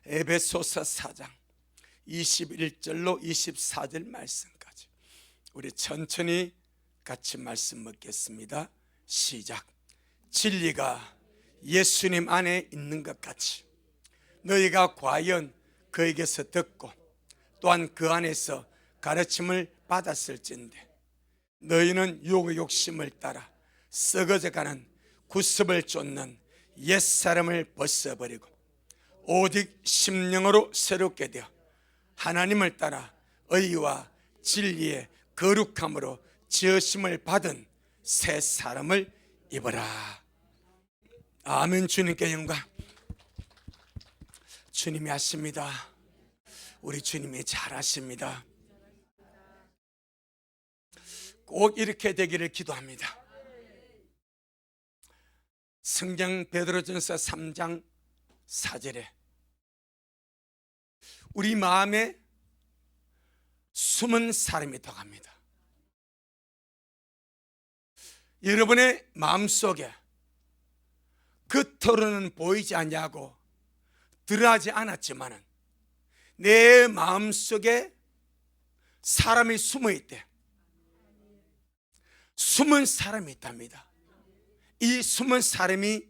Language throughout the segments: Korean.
에베소서 4장 21절로 24절 말씀까지 우리 천천히 같이 말씀 먹겠습니다. 시작. 진리가 예수님 안에 있는 것 같이 너희가 과연 그에게서 듣고 또한 그 안에서 가르침을 받았을진데 너희는 육의 욕심을 따라 썩어져가는 구습을 쫓는 옛사람을 벗어버리고 오직 심령으로 새롭게 되어 하나님을 따라 의와 진리의 거룩함으로 지으심을 받은 새 사람을 입어라. 아멘. 주님께 영광. 주님이 하십니다. 우리 주님이 잘하십니다. 꼭 이렇게 되기를 기도합니다. 성경 베드로전서 3장 4절에 우리 마음에 숨은 사람이 더갑니다. 여러분의 마음속에 겉으로는 보이지 않냐고 드러나지 않았지만 내 마음속에 사람이 숨어 있대. 숨은 사람이 있답니다. 이 숨은 사람이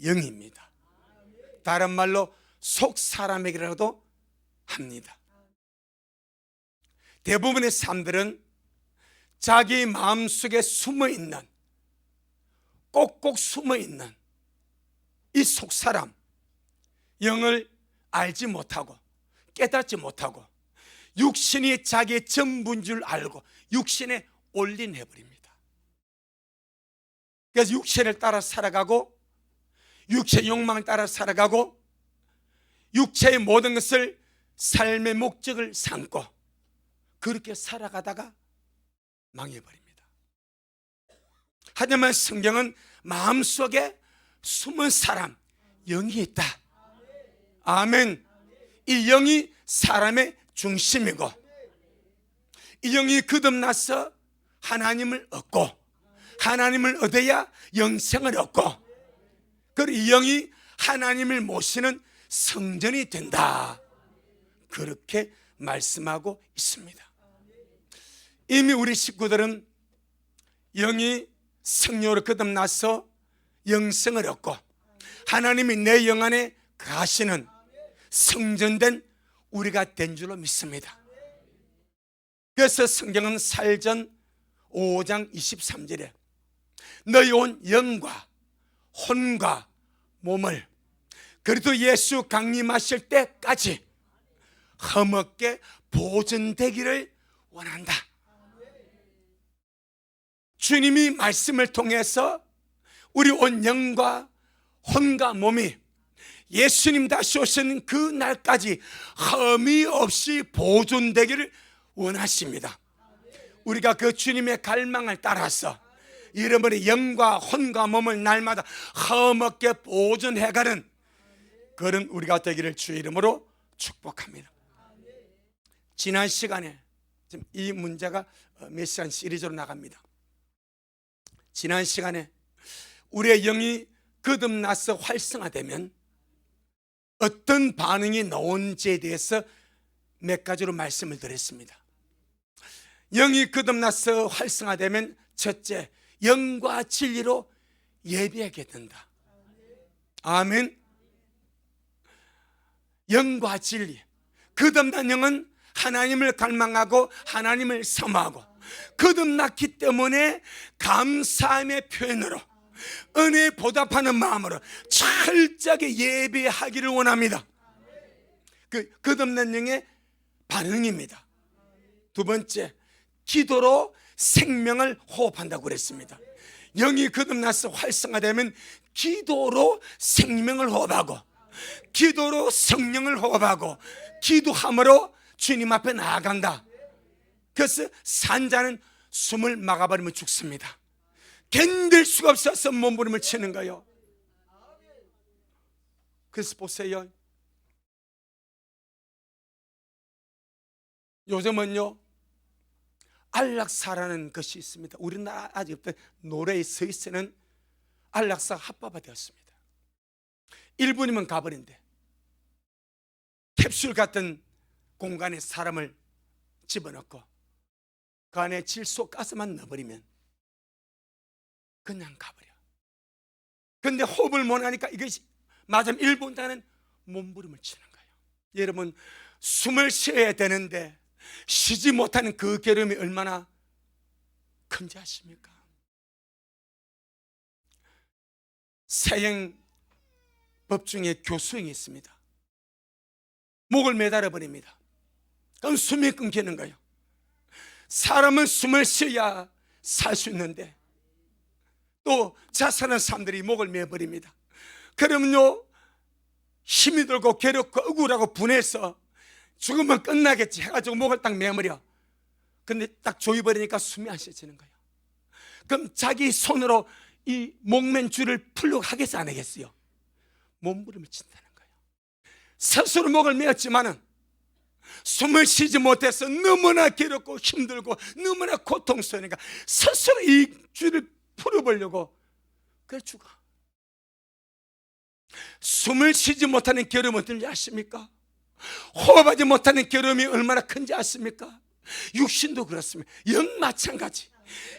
영입니다. 다른 말로 속 사람에게라도 합니다. 대부분의 사람들은 자기 마음속에 숨어있는, 꼭꼭 숨어있는 이 속사람, 영을 알지 못하고 깨닫지 못하고 육신이 자기의 전부인 줄 알고 육신에 올인해버립니다. 그래서 육체를 따라 살아가고 육체의 욕망을 따라 살아가고 육체의 모든 것을 삶의 목적을 삼고 그렇게 살아가다가 망해버립니다. 하지만 성경은 마음속에 숨은 사람, 영이 있다. 아멘. 이 영이 사람의 중심이고 이 영이 거듭나서 하나님을 얻고 하나님을 얻어야 영생을 얻고 그리고 이 영이 하나님을 모시는 성전이 된다. 그렇게 말씀하고 있습니다. 이미 우리 식구들은 영이 성령으로 거듭나서 영생을 얻고 하나님이 내 영 안에 가시는 성전된 우리가 된 줄로 믿습니다. 그래서 성경은 사일전 5장 23절에 너희 온 영과 혼과 몸을 그리스도 예수 강림하실 때까지 험없게 보존되기를 원한다. 주님이 말씀을 통해서 우리 온 영과 혼과 몸이 예수님 다시 오시는 그 날까지 흠이 없이 보존되기를 원하십니다. 우리가 그 주님의 갈망을 따라서 여러분의 영과 혼과 몸을 날마다 흠없게 보존해가는 그런 우리가 되기를 주의 이름으로 축복합니다. 지난 시간에 지금 이 문제가 몇 시간 시리즈로 나갑니다. 지난 시간에 우리의 영이 거듭나서 활성화되면 어떤 반응이 나온지에 대해서 몇 가지로 말씀을 드렸습니다. 영이 거듭나서 활성화되면 첫째, 영과 진리로 예배하게 된다. 아멘. 영과 진리. 거듭난 영은 하나님을 갈망하고 하나님을 섬하고 거듭났기 때문에 감사함의 표현으로 은혜에 보답하는 마음으로 철저하게 예배하기를 원합니다. 그 거듭난 영의 반응입니다. 두 번째, 기도로 생명을 호흡한다고 그랬습니다. 영이 거듭나서 활성화되면 기도로 생명을 호흡하고 기도로 성령을 호흡하고 기도함으로 주님 앞에 나아간다. 그래서 산자는 숨을 막아버리면 죽습니다. 견딜 수가 없어서 몸부림을 치는 거예요. 그래서 보세요. 요즘은요 안락사라는 것이 있습니다. 우리나라 아직부터 노래의 스위스는 안락사가 합법화되었습니다. 1분이면 가버린대. 캡슐 같은 공간에 사람을 집어넣고 그 안에 질소 가스만 넣어버리면 그냥 가버려. 근데 호흡을 못하니까 이것이 맞으면 1분 동안은 몸부림을 치는 거예요. 여러분, 숨을 쉬어야 되는데 쉬지 못하는 그 괴로움이 얼마나 큰지 아십니까? 사형법 중에 교수형이 있습니다. 목을 매달아 버립니다. 그럼 숨이 끊기는 거예요. 사람은 숨을 쉬어야 살 수 있는데 또 자살하는 사람들이 목을 매버립니다. 그러면요, 힘이 들고 괴롭고 억울하고 분해서 죽으면 끝나겠지 해가지고 목을 딱 매버려. 근데 딱 조여버리니까 숨이 안 쉬어지는 거예요. 그럼 자기 손으로 이 목맨 줄을 풀려고 하겠어 안 하겠어요? 몸부림을 친다는 거예요. 스스로 목을 매었지만은 숨을 쉬지 못해서 너무나 괴롭고 힘들고 너무나 고통스러우니까 스스로 이 줄을 풀어보려고 그래 죽어. 숨을 쉬지 못하는 괴로움은 어떤지 아십니까? 호흡하지 못하는 괴로움이 얼마나 큰지 아십니까? 육신도 그렇습니다. 영 마찬가지.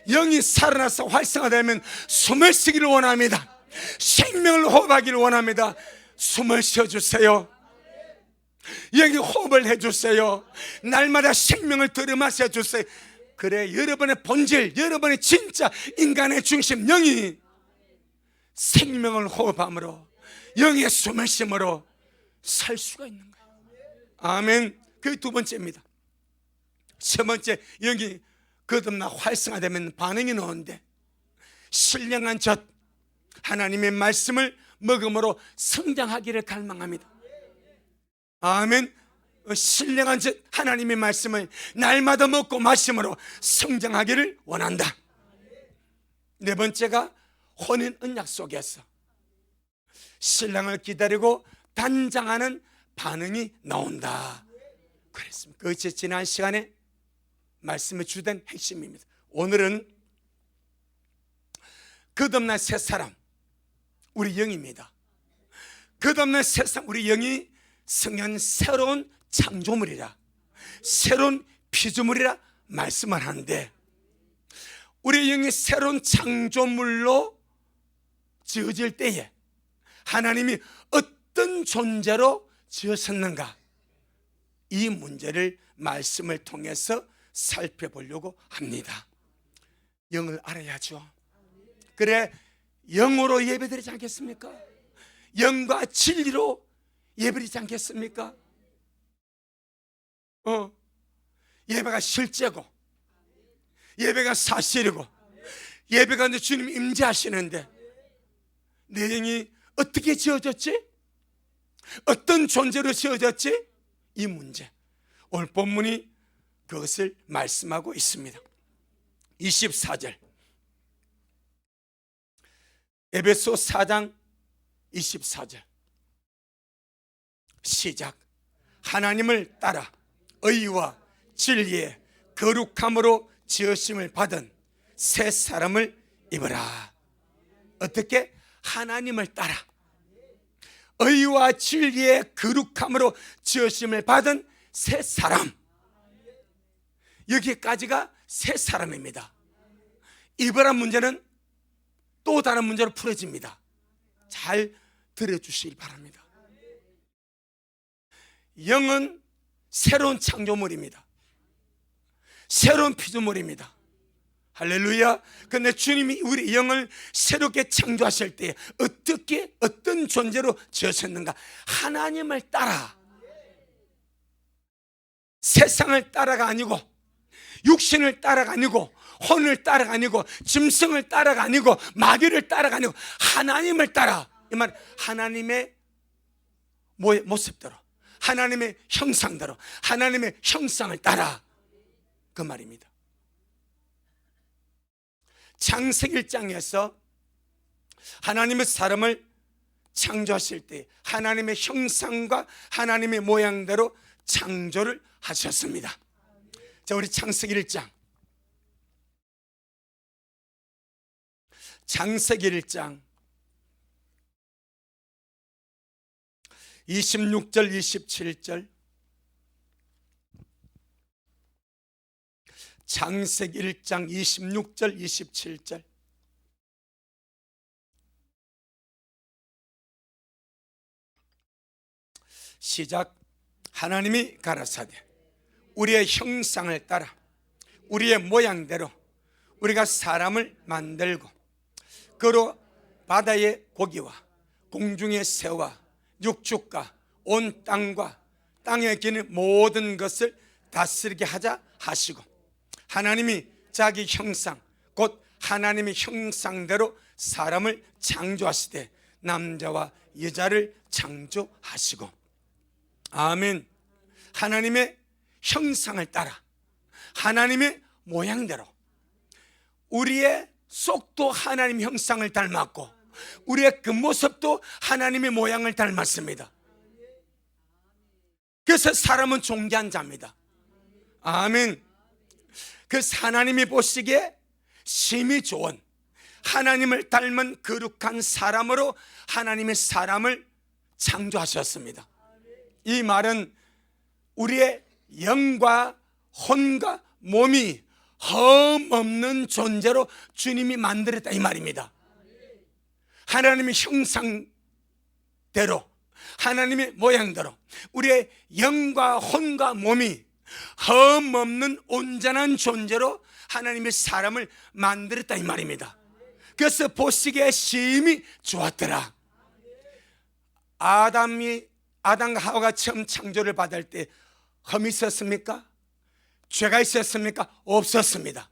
영이 살아나서 활성화되면 숨을 쉬기를 원합니다. 생명을 호흡하기를 원합니다. 숨을 쉬어주세요. 여기 호흡을 해주세요. 날마다 생명을 들이마셔 주세요. 그래 여러분의 본질, 여러분의 진짜 인간의 중심 영이 생명을 호흡함으로 영의 숨을 쉼으로 살 수가 있는 거예요. 아멘. 그게 두 번째입니다. 세 번째, 영이 거듭나 활성화되면 반응이 나오는데 신령한 젖 하나님의 말씀을 먹음으로 성장하기를 갈망합니다. 아멘. 신령한 젖 하나님의 말씀을 날마다 먹고 마심으로 성장하기를 원한다. 네 번째가 혼인 언약 속에서 신랑을 기다리고 단장하는 반응이 나온다. 그랬습니다. 그것이 지난 시간에 말씀에 주된 핵심입니다. 오늘은 거듭난 새 사람, 우리 영입니다. 거듭난 새 사람, 우리 영이 성령 새로운 창조물이라, 새로운 피조물이라 말씀을 하는데, 우리 영이 새로운 창조물로 지어질 때에 하나님이 어떤 존재로 지으셨는가, 이 문제를 말씀을 통해서 살펴보려고 합니다. 영을 알아야죠. 그래 영으로 예배드리지 않겠습니까? 영과 진리로 예배드리지 않겠습니까? 예배가 실제고 예배가 사실이고 예배가 내 주님 임재하시는데 내 영이 어떻게 지어졌지? 어떤 존재로 지어졌지? 이 문제, 오늘 본문이 그것을 말씀하고 있습니다. 24절, 에베소 4장 24절 시작. 하나님을 따라 의와 진리의 거룩함으로 지으심을 받은 새 사람을 입으라. 어떻게? 하나님을 따라 의와 진리의 거룩함으로 지으심을 받은 새 사람, 여기까지가 새 사람입니다. 입으란 문제는 또 다른 문제로 풀어집니다. 잘 들어주시길 바랍니다. 영은 새로운 창조물입니다. 새로운 피조물입니다. 할렐루야. 그런데 주님이 우리 영을 새롭게 창조하실 때 어떻게, 어떤 존재로 지으셨는가? 하나님을 따라, 세상을 따라가 아니고, 육신을 따라가 아니고, 혼을 따라가 아니고, 짐승을 따라가 아니고, 마귀를 따라가 아니고, 하나님을 따라. 이 말, 하나님의 모습대로, 하나님의 형상대로, 하나님의 형상을 따라, 그 말입니다. 창세기 1장에서 하나님의 사람을 창조하실 때 하나님의 형상과 하나님의 모양대로 창조를 하셨습니다. 자, 우리 창세기 1장, 창세기 1장 26절 27절, 창세기 1장 26절 27절. 시작. 하나님이 가라사대 우리의 형상을 따라 우리의 모양대로 우리가 사람을 만들고 그로 바다의 고기와 공중의 새와 육축과 온 땅과 땅에 기는 모든 것을 다스리게 하자 하시고, 하나님이 자기 형상 곧 하나님의 형상대로 사람을 창조하시되 남자와 여자를 창조하시고. 아멘. 하나님의 형상을 따라 하나님의 모양대로, 우리의 속도 하나님 형상을 닮았고 우리의 겉모습도 하나님의 모양을 닮았습니다. 그래서 사람은 존귀한 자입니다. 아멘. 그래서 하나님이 보시기에 심히 좋은 하나님을 닮은 거룩한 사람으로 하나님의 사람을 창조하셨습니다. 이 말은 우리의 영과 혼과 몸이 흠 없는 존재로 주님이 만들었다 이 말입니다. 하나님의 형상대로 하나님의 모양대로 우리의 영과 혼과 몸이 흠 없는 온전한 존재로 하나님의 사람을 만들었다 이 말입니다. 그래서 보시기에 심히 좋았더라. 아담과 하와가 처음 창조를 받을 때 흠이 있었습니까? 죄가 있었습니까? 없었습니다.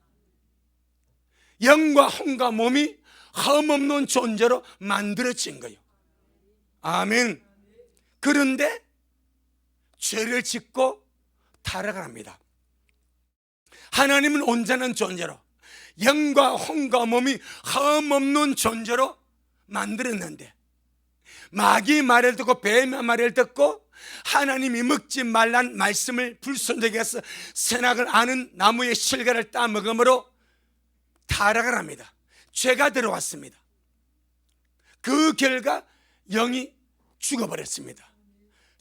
영과 혼과 몸이 흠 없는 존재로 만들어진 거예요. 아멘. 그런데 죄를 짓고 타락합니다. 하나님은 온전한 존재로 영과 혼과 몸이 흠 없는 존재로 만들었는데 마귀의 말을 듣고 뱀의 말을 듣고 하나님이 먹지 말란 말씀을 불순종해 해서 선악을 아는 나무의 실과를 따먹음으로 타락을 합니다. 죄가 들어왔습니다. 그 결과 영이 죽어버렸습니다.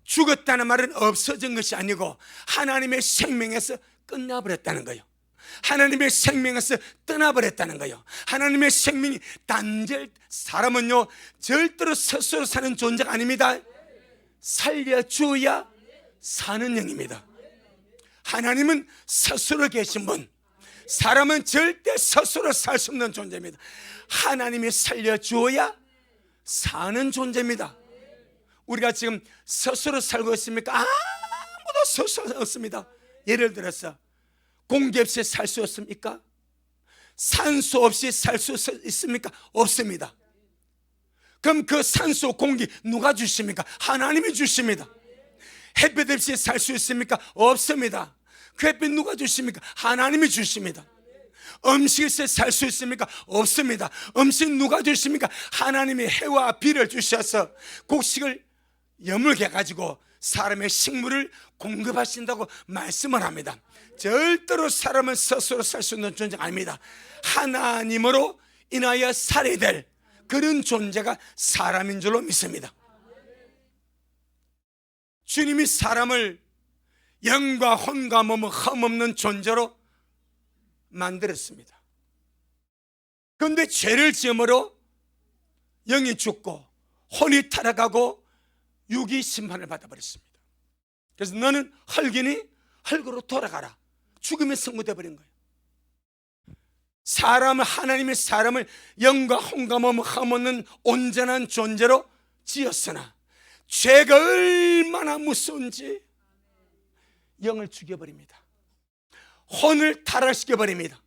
죽었다는 말은 없어진 것이 아니고 하나님의 생명에서 끝나버렸다는 거예요. 하나님의 생명에서 떠나버렸다는 거예요. 하나님의 생명이 사람은요 절대로 스스로 사는 존재가 아닙니다. 살려주어야 사는 영입니다. 하나님은 스스로 계신 분, 사람은 절대 스스로 살 수 없는 존재입니다. 하나님이 살려주어야 사는 존재입니다. 우리가 지금 스스로 살고 있습니까? 아무도 스스로 없습니다. 예를 들어서 공기 없이 살 수 없습니까? 산소 없이 살 수 있습니까? 없습니다. 그럼 그 산소 공기 누가 주십니까? 하나님이 주십니다. 햇빛 없이 살 수 있습니까? 없습니다. 그 햇빛 누가 주십니까? 하나님이 주십니다. 음식 없이 살 수 있습니까? 없습니다. 음식 누가 주십니까? 하나님이 해와 비를 주셔서 곡식을 여물게 가지고 사람의 식물을 공급하신다고 말씀을 합니다. 절대로 사람은 스스로 살 수 있는 존재가 아닙니다. 하나님으로 인하여 살아야 될 그런 존재가 사람인 줄로 믿습니다. 주님이 사람을 영과 혼과 몸은 흠없는 존재로 만들었습니다. 그런데 죄를 지음으로 영이 죽고 혼이 타락하고 육이 심판을 받아버렸습니다. 그래서 너는 흙이니 흙으로 돌아가라. 죽음의 선고돼 버린 거예요. 하나님의 사람을 영과 혼과 몸 흠없는 온전한 존재로 지었으나 죄가 얼마나 무서운지 영을 죽여버립니다. 혼을 타락시켜버립니다.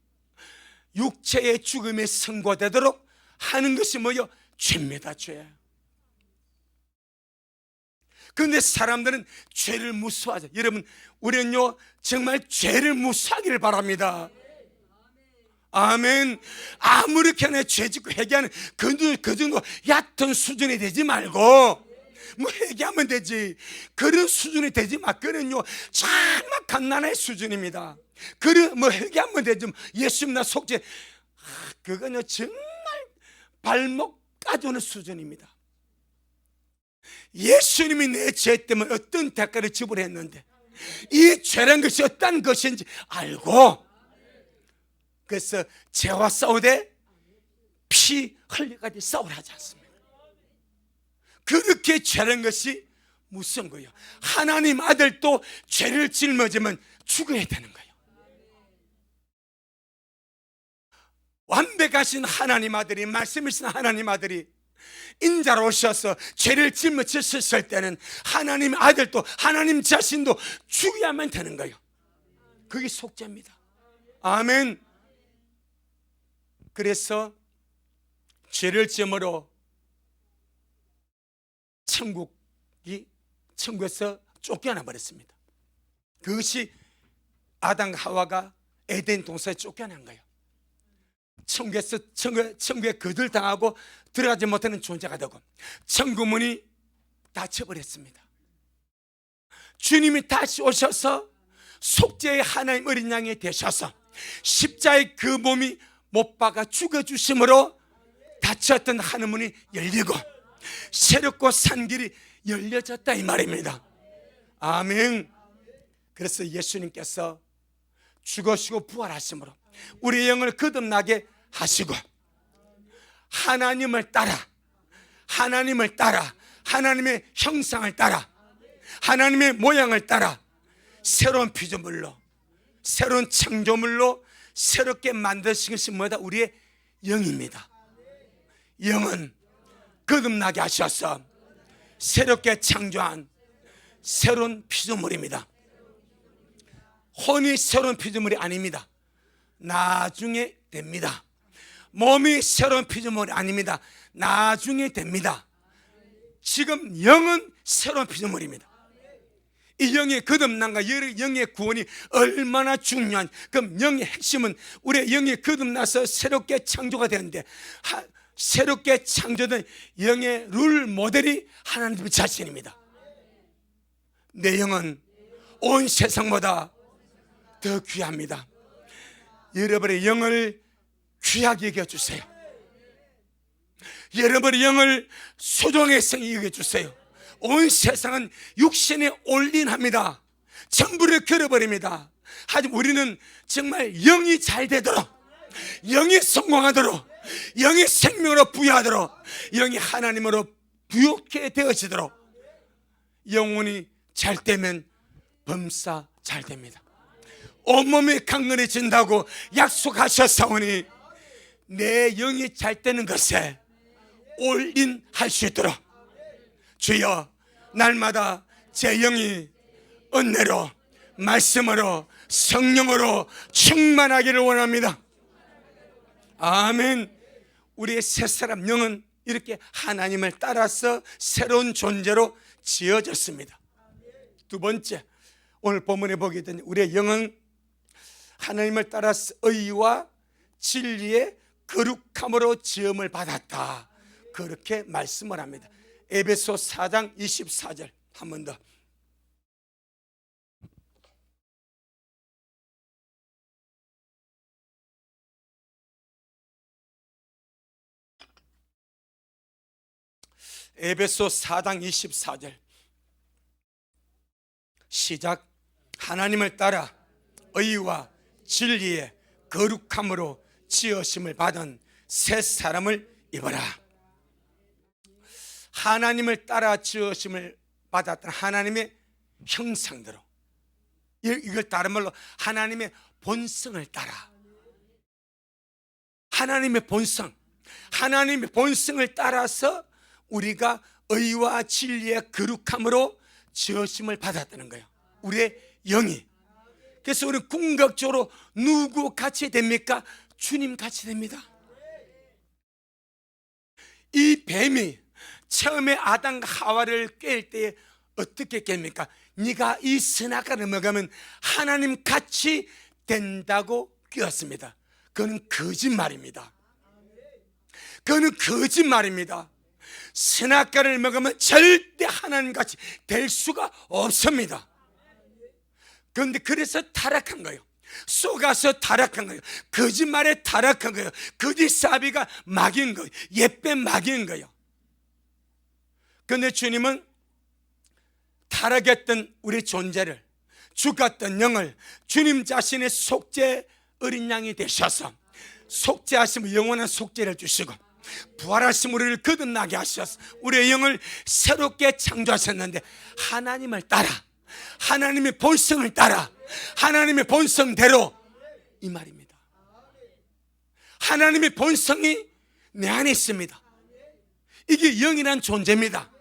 육체의 죽음에 선고되도록 하는 것이 뭐요? 죄입니다. 죄. 그런데 사람들은 죄를 무서워하죠. 여러분, 우리는요 정말 죄를 무서워하기를 바랍니다. 아멘. 아무렇게나 죄 짓고 회개하는 그 정도 얕은 수준이 되지 말고 뭐 회개하면 되지, 그런 수준이 되지 마. 그는요 정말 갓난의 수준입니다. 뭐 회개하면 되지, 예수님 나 속죄, 그건요 정말 발목 까주는 수준입니다. 예수님이 내 죄 때문에 어떤 대가를 지불했는데 이 죄란 것이 어떤 것인지 알고, 그래서 죄와 싸우되 피 흘려가지고 싸우라 하지 않습니까? 그렇게 죄란 것이 무슨 거예요? 하나님 아들도 죄를 짊어지면 죽어야 되는 거예요. 완벽하신 하나님 아들이, 말씀이신 하나님 아들이 인자로 오셔서 죄를 짊어졌을 때는 하나님 아들도 하나님 자신도 죽여야만 되는 거예요. 그게 속죄입니다. 아멘. 그래서 죄를 지음으로 천국에서 쫓겨나 버렸습니다. 그것이 아담 하와가 에덴 동산에 쫓겨난 거예요. 천국에 거들당하고 들어가지 못하는 존재가 되고 천국문이 닫혀버렸습니다. 주님이 다시 오셔서 속죄의 하나님 어린 양이 되셔서 십자의 그 몸이 못 박아 죽어주심으로 닫혔던 하늘문이 열리고 새롭고 산 길이 열려졌다 이 말입니다. 아멘. 그래서 예수님께서 죽으시고 부활하심으로 우리 영을 거듭나게 하시고 하나님을 따라 하나님의 형상을 따라 하나님의 모양을 따라 새로운 피조물로, 새로운 창조물로 새롭게 만드신 것이 뭐다? 우리의 영입니다. 영은 거듭나게 하셔서 새롭게 창조한 새로운 피조물입니다. 혼이 새로운 피조물이 아닙니다. 나중에 됩니다. 몸이 새로운 피조물이 아닙니다. 나중에 됩니다. 지금 영은 새로운 피조물입니다. 이 영의 거듭남과 영의 구원이 얼마나 중요한, 그럼 영의 핵심은 우리의 영이 거듭나서 새롭게 창조가 되는데, 새롭게 창조된 영의 룰 모델이 하나님 자신입니다. 내 영은 온 세상보다 더 귀합니다. 여러분의 영을 귀하게 여겨주세요. 여러분의 영을 소중하게 여겨주세요. 온 세상은 육신에 올인합니다. 전부를 걸어버립니다. 하지만 우리는 정말 영이 잘 되도록, 영이 성공하도록, 영이 생명으로 부여하도록, 영이 하나님으로 부욕해 되어지도록, 영혼이 잘 되면 범사 잘 됩니다. 온몸이 강건해진다고 약속하셨사오니 내 영이 잘 되는 것에 올인할 수 있도록 주여 날마다 제 영이 은혜로, 말씀으로, 성령으로 충만하기를 원합니다. 아멘. 우리의 새사람 영은 이렇게 하나님을 따라서 새로운 존재로 지어졌습니다. 두 번째, 오늘 본문에 보게 되는 우리의 영은 하나님을 따라서 의와 진리의 거룩함으로 지음을 받았다, 그렇게 말씀을 합니다. 에베소 4장 24절 한 번 더. 에베소 4장 24절 시작. 하나님을 따라 의와 진리의 거룩함으로 지으심을 받은 새 사람을 입어라. 하나님을 따라 지으심을 받았던 하나님의 형상대로, 이걸 다른 말로 하나님의 본성을 따라, 하나님의 본성을 따라서 우리가 의와 진리의 거룩함으로 지으심을 받았다는 거예요. 우리의 영이. 그래서 우리는 궁극적으로 누구 같이 됩니까? 주님 같이 됩니다. 이 뱀이 처음에 아담과 하와를 깰 때 어떻게 깹니까? 네가 이 선악과를 먹으면 하나님 같이 된다고 꿰었습니다. 그건 거짓말입니다. 그건 거짓말입니다. 선악과를 먹으면 절대 하나님같이 될 수가 없습니다. 그런데 그래서 타락한 거예요. 속아서 타락한 거예요. 거짓말에 타락한 거예요. 거짓사비가 막인 거예요. 옛뱀 막인 거예요. 그런데 주님은 타락했던 우리 존재를, 죽었던 영을 주님 자신의 속죄 어린 양이 되셔서 속죄하시면 영원한 속죄를 주시고, 부활하심 우리를 거듭나게 하셔서 우리의 영을 새롭게 창조하셨는데, 하나님을 따라, 하나님의 본성을 따라, 하나님의 본성대로, 이 말입니다. 하나님의 본성이 내 안에 있습니다. 이게 영이란 존재입니다.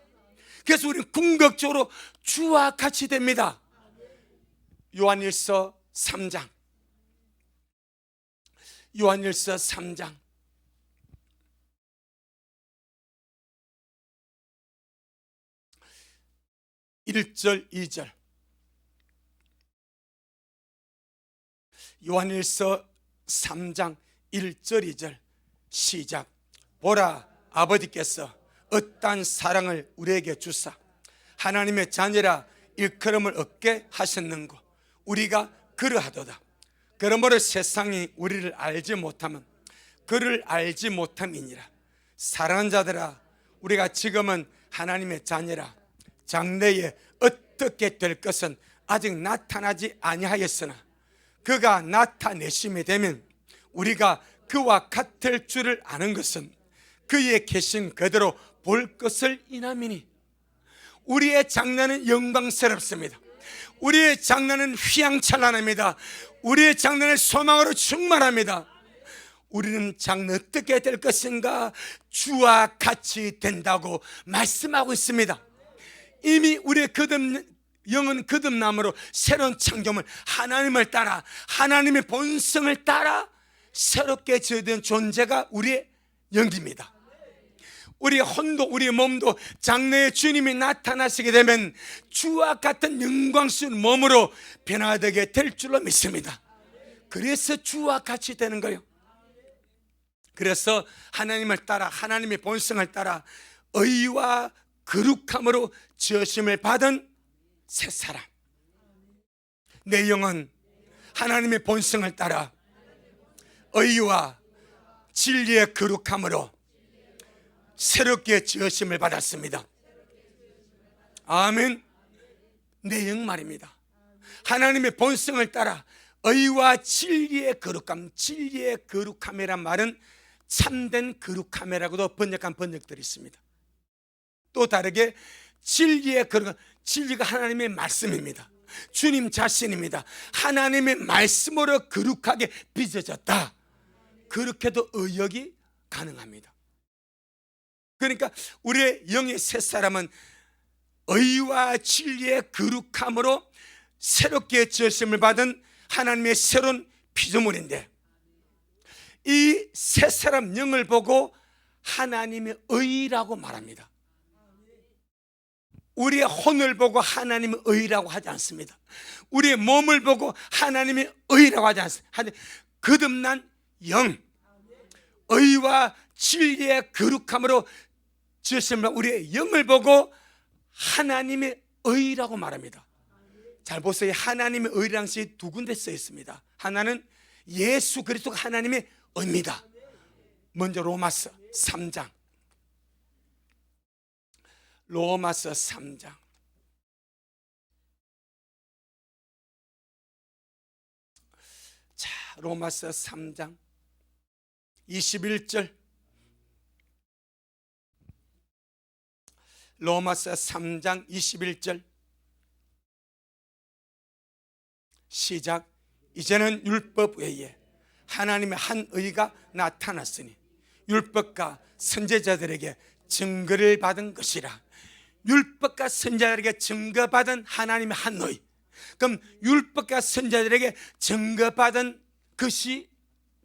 그래서 우리는 궁극적으로 주와 같이 됩니다. 요한일서 3장, 요한일서 3장 1절 2절. 요한일서 3장 1절 2절 시작. 보라, 아버지께서 어떠한 사랑을 우리에게 주사 하나님의 자녀라 일컬음을 얻게 하셨는고 우리가 그러하도다. 그러므로 세상이 우리를 알지 못하면 그를 알지 못함이니라. 사랑하는 자들아, 우리가 지금은 하나님의 자녀라. 장래에 어떻게 될 것은 아직 나타나지 아니하였으나 그가 나타내심이 되면 우리가 그와 같을 줄을 아는 것은 그의 계신 그대로 볼 것을 인함이니. 우리의 장래는 영광스럽습니다. 우리의 장래는 휘황찬란합니다. 우리의 장래는 소망으로 충만합니다. 우리는 장래 어떻게 될 것인가? 주와 같이 된다고 말씀하고 있습니다. 이미 우리의 영은 거듭남으로 새로운 창조물, 하나님을 따라, 하나님의 본성을 따라 새롭게 지어진 존재가 우리의 영입니다. 우리의 혼도, 우리의 몸도 장래에 주님이 나타나시게 되면 주와 같은 영광스러운 몸으로 변화되게 될 줄로 믿습니다. 그래서 주와 같이 되는 거예요. 그래서 하나님을 따라, 하나님의 본성을 따라 의와 거룩함으로 지으심을 받은 새 사람. 내 영은 하나님의 본성을 따라 의와 진리의 거룩함으로 새롭게 지으심을 받았습니다. 아멘. 내 영 말입니다. 하나님의 본성을 따라 의와 진리의 거룩함, 진리의 거룩함이란 말은 참된 거룩함이라고도 번역한 번역들이 있습니다. 또 다르게 진리의 거룩함, 진리가 하나님의 말씀입니다. 주님 자신입니다. 하나님의 말씀으로 거룩하게 빚어졌다. 그렇게도 의역이 가능합니다. 그러니까 우리의 영의 새 사람은 의와 진리의 거룩함으로 새롭게 지으심을 받은 하나님의 새로운 피조물인데, 이 새 사람 영을 보고 하나님의 의라고 말합니다. 우리의 혼을 보고 하나님의 의라고 하지 않습니다. 우리의 몸을 보고 하나님의 의라고 하지 않습니다. 거듭난 영, 의와 진리의 거룩함으로 지으신 우리의 영을 보고 하나님의 의라고 말합니다. 잘 보세요. 하나님의 의라는 것이 두 군데 써 있습니다. 하나는 예수 그리스도가 하나님의 의입니다. 먼저 로마서 3장, 로마서 3장 자, 로마서 3장 21절, 로마서 3장 21절 시작. 이제는 율법 외에 하나님의 한 의가 나타났으니 율법과 선지자들에게 증거를 받은 것이라. 율법과 선지자들에게 증거받은 하나님의 한 의. 그럼 율법과 선지자들에게 증거받은 것이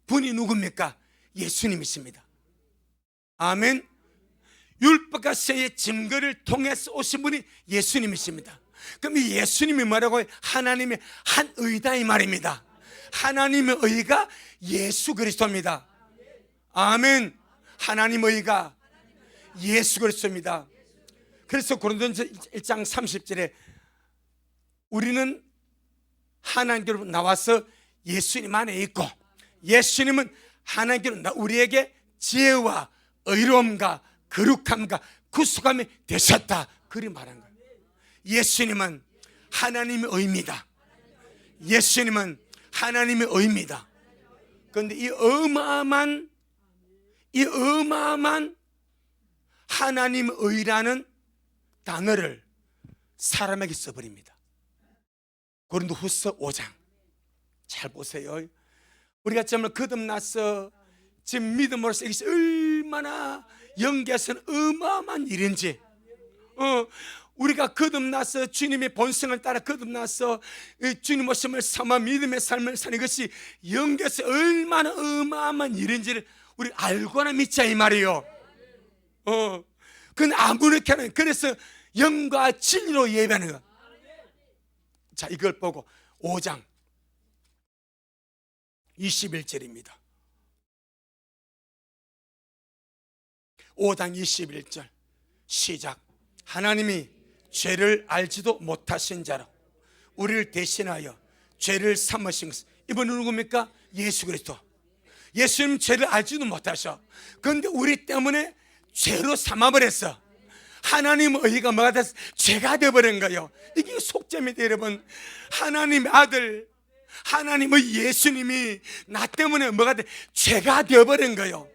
분이 누굽니까? 예수님이십니다. 아멘. 율법과 선지자의 증거를 통해서 오신 분이 예수님이십니다. 그럼 이 예수님이 뭐라고 해요? 하나님의 한 의다 이 말입니다. 하나님의 의가 예수 그리스도입니다. 아멘. 하나님의 의가 예수 그리스도입니다. 그래서 고린도전서 1장 30절에 우리는 하나님께로 나와서 예수님 안에 있고 예수님은 하나님께로 우리에게 지혜와 의로움과 거룩함과 구속함이 되셨다, 그리 말한 거예요. 예수님은 하나님의 의입니다. 예수님은 하나님의 의입니다. 그런데 이 어마어마한 하나님의 의라는 단어를 사람에게 써버립니다. 고린도후서 5장 잘 보세요. 우리가 정말 거듭나서 지금 믿음으로써 이것이 얼마나 영계에서는 어마어마한 일인지, 우리가 거듭나서 주님의 본성을 따라 거듭나서 주님 오심을 삼아 믿음의 삶을 사는 것이 영계에서 얼마나 어마어마한 일인지를 우리 알고나 믿자 이 말이에요. 그건 아무렇게 하는, 그래서 영과 진리로 예배하는 거. 자, 이걸 보고 5장 21절입니다. 5장 21절 시작. 하나님이 죄를 알지도 못하신 자로 우리를 대신하여 죄를 삼으신 것. 이분은 누굽니까? 예수 그리스도. 예수님 죄를 알지도 못하셔. 그런데 우리 때문에 죄로 삼아버렸어. 하나님의 의가 뭐가 됐어? 죄가 되어버린 거예요. 이게 속점입니다, 여러분. 하나님의 아들, 하나님의 예수님이 나 때문에 뭐가 돼? 죄가 되어버린 거예요.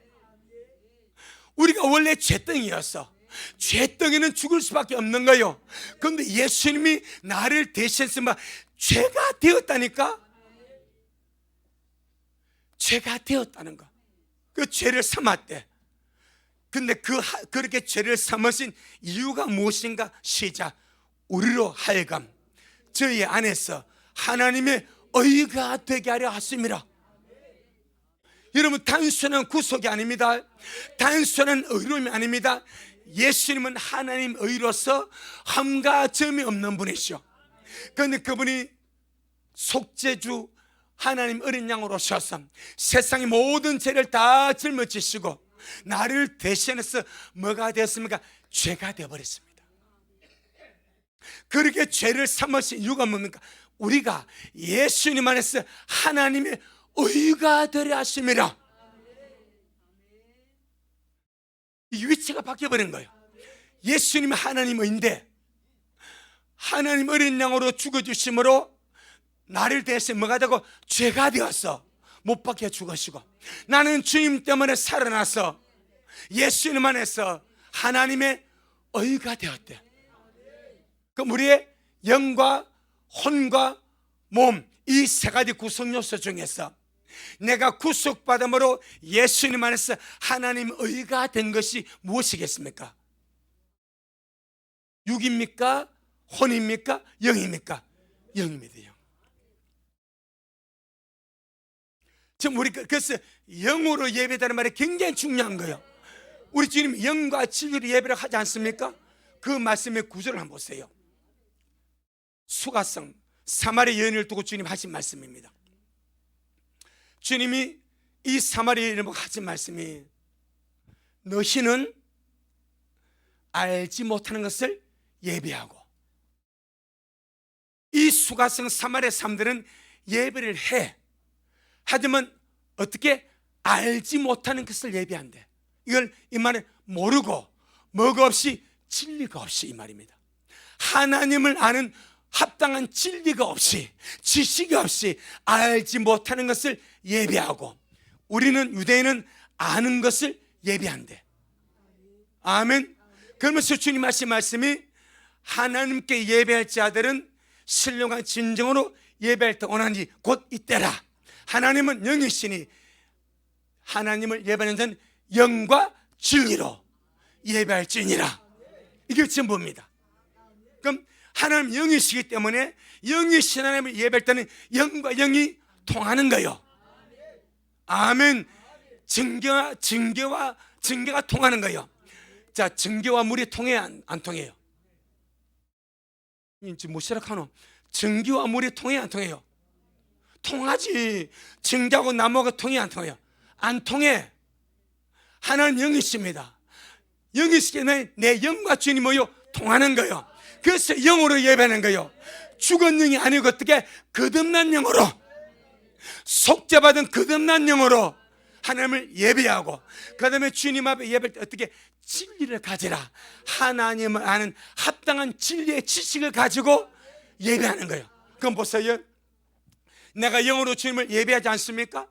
우리가 원래 죄덩이였어. 죄덩이는 죽을 수밖에 없는 거예요. 그런데 예수님이 나를 대신해서 막 죄가 되었다니까. 죄가 되었다는 거. 그 죄를 삼았대. 근데 그렇게 죄를 삼으신 이유가 무엇인가? 시작. 우리로 하여금 저희 안에서 하나님의 의가 되게 하려 하심이라. 여러분, 단순한 구속이 아닙니다. 단순한 의로움이 아닙니다. 예수님은 하나님 의로서 흠과 점이 없는 분이시오. 그런데 그분이 속죄주 하나님 어린 양으로 오셔서 세상의 모든 죄를 다 짊어지시고 나를 대신해서 뭐가 되었습니까? 죄가 되어버렸습니다. 그렇게 죄를 삼으신 이유가 뭡니까? 우리가 예수님 안에서 하나님의 의가 되려 하심이라. 이 위치가 바뀌어버린 거예요. 예수님이 하나님 의인데 하나님 어린 양으로 죽어주심으로 나를 대신 뭐가 되고 죄가 되었어. 못 박혀 죽으시고 나는 주님 때문에 살아나서 예수님 안에서 하나님의 의가 되었대. 그럼 우리의 영과 혼과 몸, 이 세 가지 구성 요소 중에서 내가 구속받음으로 예수님 안에서 하나님 의가 된 것이 무엇이겠습니까? 육입니까? 혼입니까? 영입니까? 영입니다. 영. 지금 우리 그래서 영으로 예배다는 말이 굉장히 중요한 거예요. 우리 주님 영과 진리로 예배를 하지 않습니까? 그 말씀의 구절을 한번 보세요. 수가성 사마리 여인을 두고 주님 하신 말씀입니다. 주님이 이 사마리 여인을 보고 하신 말씀이 너희는 알지 못하는 것을 예배하고, 이 수가성 사마리 사람들은 예배를 해. 하지만 어떻게 알지 못하는 것을 예배한대. 이걸 이 말은 모르고 뭐가 없이 진리가 없이 이 말입니다. 하나님을 아는 합당한 진리가 없이 지식이 없이 알지 못하는 것을 예배하고, 우리는 유대인은 아는 것을 예배한대. 아멘. 그러면서 주님 하신 말씀이 하나님께 예배할 자들은 신령한 진정으로 예배할 때 원하니 곧 이때라. 하나님은 영이시니 하나님을 예배하는 자는 영과 진리로 예배할지니라. 이게 전부입니다. 그럼 하나님 영이시기 때문에 영이신 하나님을 예배할 때는 영과 영이 통하는 거예요. 아멘. 증거가 통하는 거예요. 자, 증거와 물이 통해야 안 통해요? 지금 뭐 시작하노? 증거와 물이 통해야 안 통해요? 통하지. 증거하고 나무가 통해야 안 통해요? 안 통해. 하나님 영이십니다. 영이시기 때문에 내 영과 주님이 뭐요? 통하는 거예요. 그래서 영으로 예배하는 거예요. 죽은 영이 아니고 어떻게? 거듭난 영으로, 속죄받은 거듭난 영으로 하나님을 예배하고, 그 다음에 주님 앞에 예배할 때 어떻게 진리를 가지라, 하나님을 아는 합당한 진리의 지식을 가지고 예배하는 거예요. 그럼 보세요, 내가 영으로 주님을 예배하지 않습니까?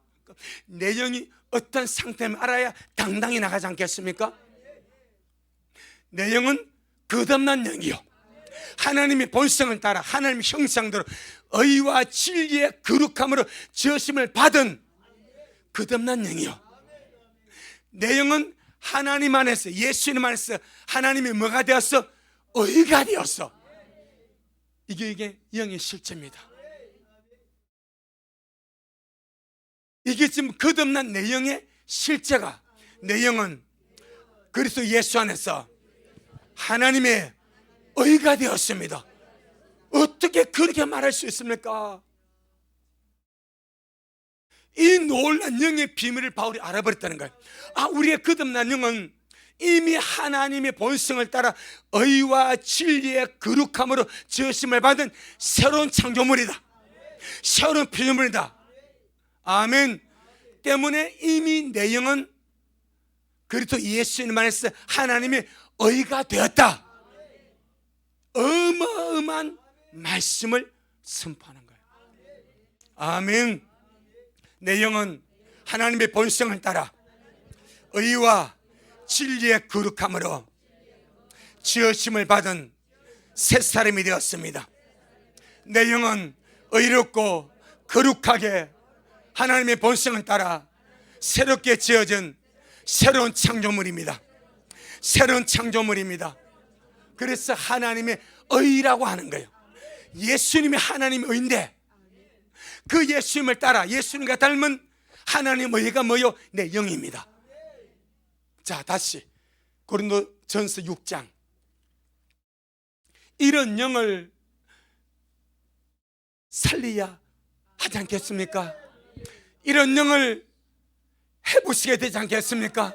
내 영이 어떤 상태를 알아야 당당히 나가지 않겠습니까? 내 영은 거듭난 영이요, 하나님의 본성을 따라 하나님의 형상대로 의와 진리의 거룩함으로 지으심을 받은 거듭난 영이요, 내 영은 하나님 안에서, 예수님 안에서 하나님이 뭐가 되었어? 의가 되었어. 이게 영의 실체입니다. 이게 지금 거듭난 내 영의 실체가, 내 영은 그리스도 예수 안에서 하나님의 의가 되었습니다. 어떻게 그렇게 말할 수 있습니까? 이 놀란 영의 비밀을 바울이 알아버렸다는 거예요. 우리의 거듭난 영은 이미 하나님의 본성을 따라 의와 진리의 거룩함으로 지으심을 받은 새로운 창조물이다, 새로운 피조물이다. 아멘. 때문에 이미 내 영은 그리스도 예수님 안에서 하나님의 의가 되었다. 어마어마한 말씀을 선포하는 거예요. 아멘. 내 영은 하나님의 본성을 따라 의와 진리의 거룩함으로 지으심을 받은 새 사람이 되었습니다. 내 영은 의롭고 거룩하게 하나님의 본성을 따라 새롭게 지어진 새로운 창조물입니다. 새로운 창조물입니다. 그래서 하나님의 의라고 하는 거예요. 예수님이 하나님의 의인데 그 예수님을 따라 예수님과 닮은 하나님의 의가 뭐요? 내 영입니다. 자, 다시 고린도전서 6장. 이런 영을 살려야 하지 않겠습니까? 이런 영을 해보시게 되지 않겠습니까?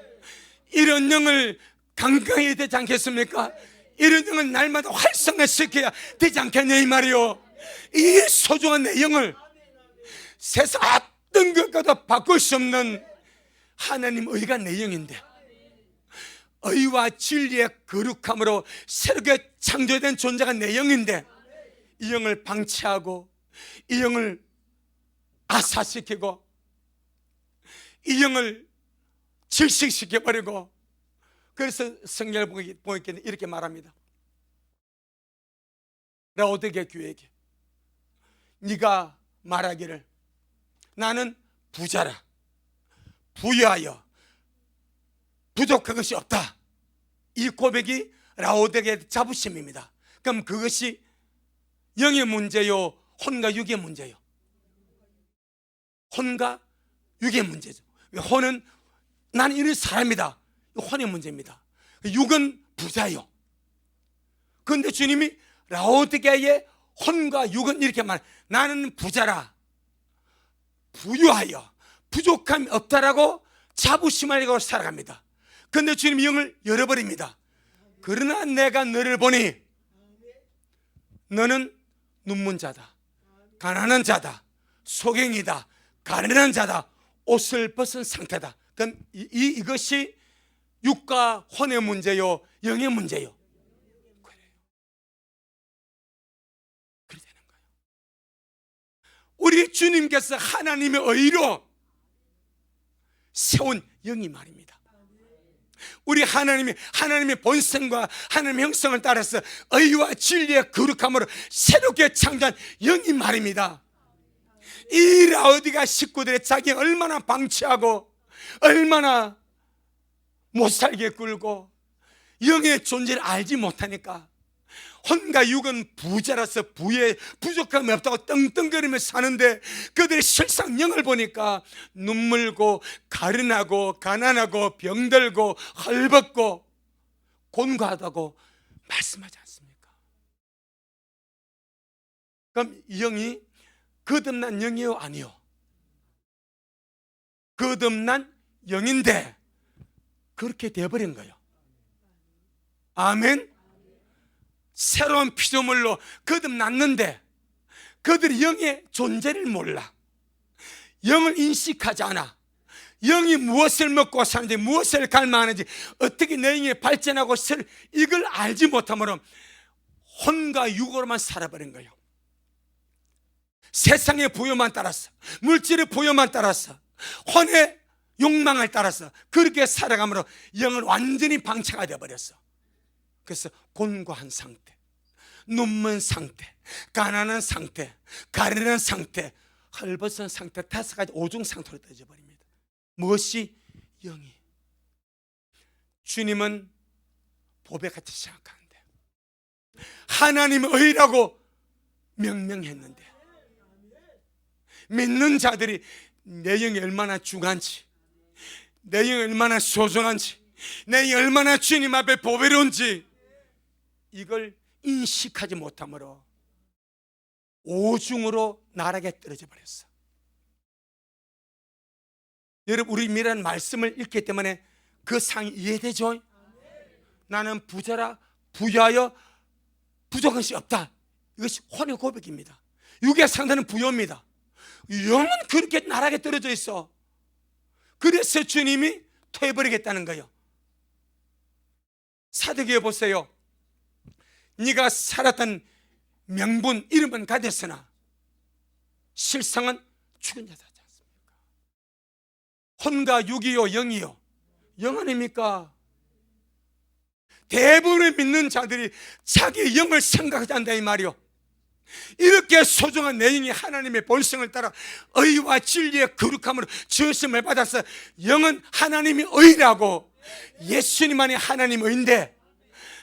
이런 영을 강강해야 되지 않겠습니까? 이런 영을 날마다 활성화시켜야 되지 않겠냐 이 말이요. 이 소중한 내 영을 세상 어떤 것과도 바꿀 수 없는 하나님 의가 내 영인데, 의와 진리의 거룩함으로 새롭게 창조된 존재가 내 영인데, 이 영을 방치하고 이 영을 아사시키고 이 영을 질식시켜버리고, 그래서 성경을 보니까 이렇게 말합니다. 라오디게 교회에게 네가 말하기를 나는 부자라, 부유하여 부족한 것이 없다. 이 고백이 라오디게의 자부심입니다. 그럼 그것이 영의 문제요, 혼과 육의 문제요? 혼과 육의 문제죠. 혼은 나는 이런 사람이다, 혼의 문제입니다. 육은 부자요. 그런데 주님이 라오디게의 혼과 육은 이렇게 말, 나는 부자라, 부유하여 부족함이 없다라고 자부심을 가지고 살아갑니다. 그런데 주님이 영을 열어버립니다. 그러나 내가 너를 보니 너는 눈먼 자다, 가난한 자다, 소경이다, 가련한 자다, 옷을 벗은 상태다. 그럼 이것이 육과 혼의 문제요, 영의 문제요? 그래요. 그래 되는 거예요. 우리 주님께서 하나님의 의로 세운 영이 말입니다. 우리 하나님의 본성과 하나님의 형성을 따라서 의와 진리의 거룩함으로 새롭게 창조한 영이 말입니다. 이 라오디가 식구들의 자기 얼마나 방치하고 얼마나 못살게 굴고 영의 존재를 알지 못하니까 혼과 육은 부자라서 부족함이 없다고 떵떵거리며 사는데, 그들의 실상 영을 보니까 눈물고 가련하고 가난하고 병들고 헐벗고 곤고하다고 말씀하지 않습니까? 그럼 이 영이 거듭난 영이요, 아니요? 거듭난 영인데 그렇게 되어버린 거예요. 아멘. 새로운 피조물로 거듭났는데 그들이 영의 존재를 몰라, 영을 인식하지 않아, 영이 무엇을 먹고 사는지, 무엇을 갈망하는지, 어떻게 내 영이 발전하고 이걸 알지 못하므로 혼과 육으로만 살아버린 거예요. 세상의 부여만 따라서, 물질의 부여만 따라서, 혼의 욕망을 따라서 그렇게 살아가므로 영은 완전히 방치가 되어버렸어. 그래서 곤고한 상태, 눈먼 상태, 가난한 상태, 가련한 상태, 헐벗은 상태, 5가지 오중 상태로 떨어져버립니다. 무엇이? 영이. 주님은 보배같이 생각하는데, 하나님의 의라고 명명했는데, 믿는 자들이 내 영이 얼마나 중요한지, 내 영이 얼마나 소중한지, 내 영이 얼마나 주님 앞에 보배로운지 이걸 인식하지 못하므로 오중으로 나락에 떨어져 버렸어. 여러분, 우리 미란 말씀을 읽기 때문에 그 상이 이해되죠? 나는 부자라 부유하여 부족한 것이 없다. 이것이 혼의 고백입니다. 육의 상태는 부요입니다. 영은 그렇게 나락에 떨어져 있어. 그래서 주님이 토해버리겠다는 거예요. 사도기에 보세요. 네가 살았던 명분, 이름은 가졌으나 실상은 죽은 자다 하지 않습니까? 혼과 육이요 영이요, 영 아닙니까? 대부분의 믿는 자들이 자기 영을 생각하지 않는다 이 말이요. 이렇게 소중한 내 영이 하나님의 본성을 따라 의와 진리의 거룩함으로 지으심을 받아서 영은 하나님이 의라고, 예수님만이 하나님의 의인데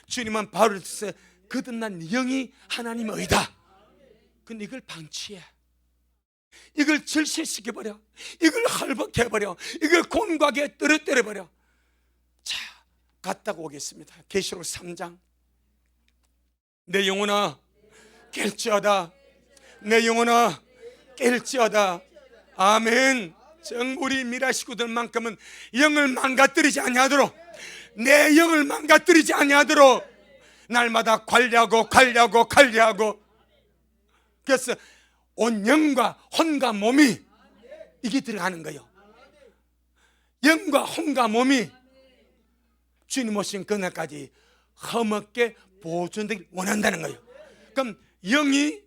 주님은 바울에서 거듭난 영이 하나님의 의다. 근데 이걸 방치해, 이걸 절실시켜버려, 이걸 헐벗게해버려, 이걸 곤고하게 떨어뜨려버려. 자, 갔다가 오겠습니다. 계시록 3장. 내 영혼아 깰지어다, 내 영혼아 깰지어다. 아멘. 정 우리 미라 식구들만큼은 영을 망가뜨리지 아니하도록, 내 영을 망가뜨리지 아니하도록 날마다 관리하고 관리하고 관리하고. 그래서 온 영과 혼과 몸이 이게 들어가는 거예요. 영과 혼과 몸이 주님 오신 그날까지 험하게 보존되길 원한다는 거예요. 그럼 영이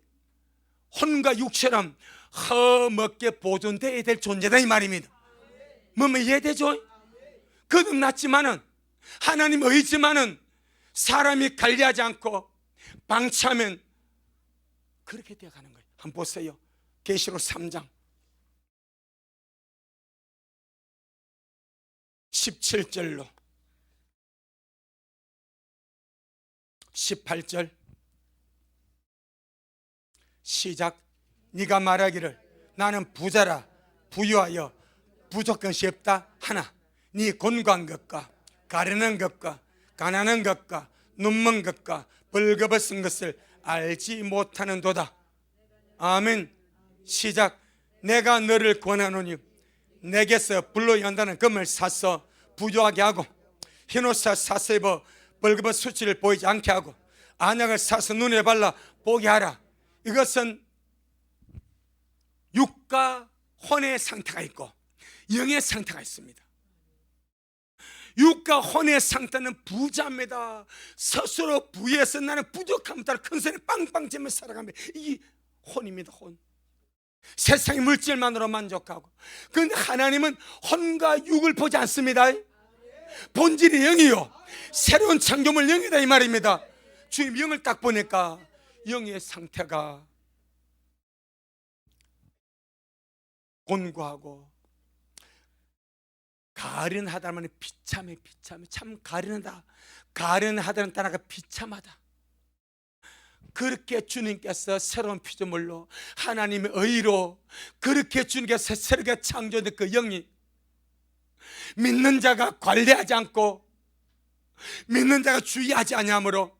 혼과 육처럼 험하게 보존되어야 될 존재다 이 말입니다. 뭐뭐 이해되죠? 거듭났지만은, 하나님 의지만은 사람이 관리하지 않고 방치하면 그렇게 되어가는 거예요. 한번 보세요. 계시록 3장 17절로 18절 시작. 네가 말하기를 나는 부자라 부유하여 부족한 것이 없다 하나 네 곤고한 것과 가련한 것과 가난한 것과 눈먼 것과 벌거벗은 것을 알지 못하는도다. 아멘. 시작. 내가 너를 권하노니 내게서 불로 연다는 금을 사서 부유하게 하고 흰옷을 사서 입어 벌거벗은 수치를 보이지 않게 하고 안약을 사서 눈에 발라 보게 하라. 이것은 육과 혼의 상태가 있고 영의 상태가 있습니다. 육과 혼의 상태는 부자입니다. 스스로 부여해서 나는 부족함 따라 큰 소리 빵빵 지며 살아가며, 이게 혼입니다. 혼. 세상의 물질만으로 만족하고. 그런데 하나님은 혼과 육을 보지 않습니다. 본질이 영이요, 새로운 창조물 영이다 이 말입니다. 주님 영을 딱 보니까 영의 상태가 곤고하고 가련하다면 비참해. 참 가련하다. 가련하다는 단어가 비참하다. 그렇게 주님께서 새로운 피조물로 하나님의 의로 그렇게 주님께서 새롭게 창조된 그 영이 믿는 자가 관리하지 않고 믿는 자가 주의하지 아니하므로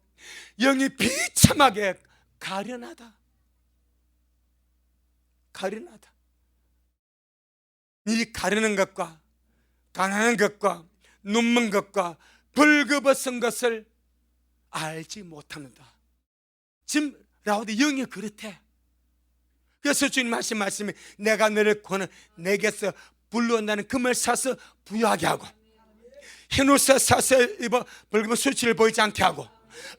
영이 비참하게 가련하다. 이 가련한 것과 가난한 것과 눈먼 것과 벌거벗은 것을 알지 못합니다. 지금 라오디 영이 그렇대. 그래서 주님 하신 말씀이 내가 너를 권한 내게서 불러온다는 금을 사서 부유하게 하고, 흰옷을 사서 입어 붉은 수치를 보이지 않게 하고,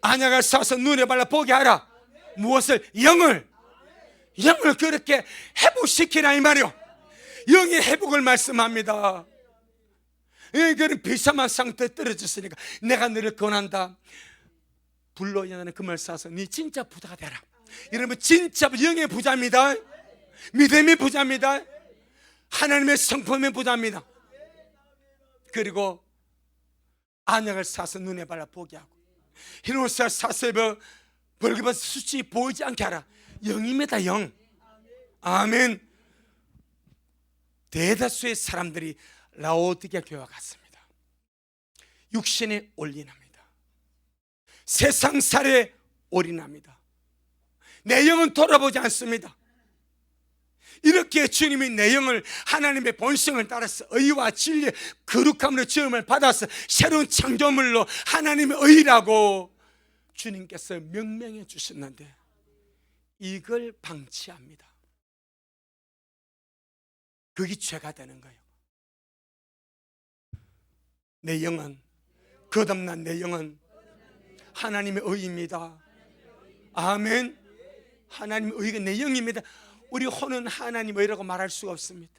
안약을 사서 눈에 발라 보게 하라. 무엇을? 영을 그렇게 회복시키라 이 말이요. 영의 회복을 말씀합니다. 그는 비참한 상태에 떨어졌으니까 내가 너를 권한다. 불로 인하는 금을 사서 네 진짜 부자가 되라. 여러분, 진짜 영의 부자입니다. 믿음의 부자입니다. 하나님의 성품의 부자입니다. 그리고 안약을 사서 눈에 발라 보게 하고, 흰옷을 사서 입어 벌겋은 수치 보이지 않게 하라. 영입니다. 영. 아멘. 대다수의 사람들이 라오디게아 교회와 같습니다. 육신에 올인합니다. 세상살에 올인합니다. 내 영은 돌아보지 않습니다. 이렇게 주님이 내 영을 하나님의 본성을 따라서 의와 진리의 거룩함으로 지음을 받아서 새로운 창조물로 하나님의 의라고 주님께서 명명해 주셨는데, 이걸 방치합니다. 그게 죄가 되는 거예요. 내 영은, 거듭난 내 영은 하나님의 의입니다. 아멘. 하나님의 의가 내 영입니다. 우리 혼은 하나님의 의라고 말할 수가 없습니다.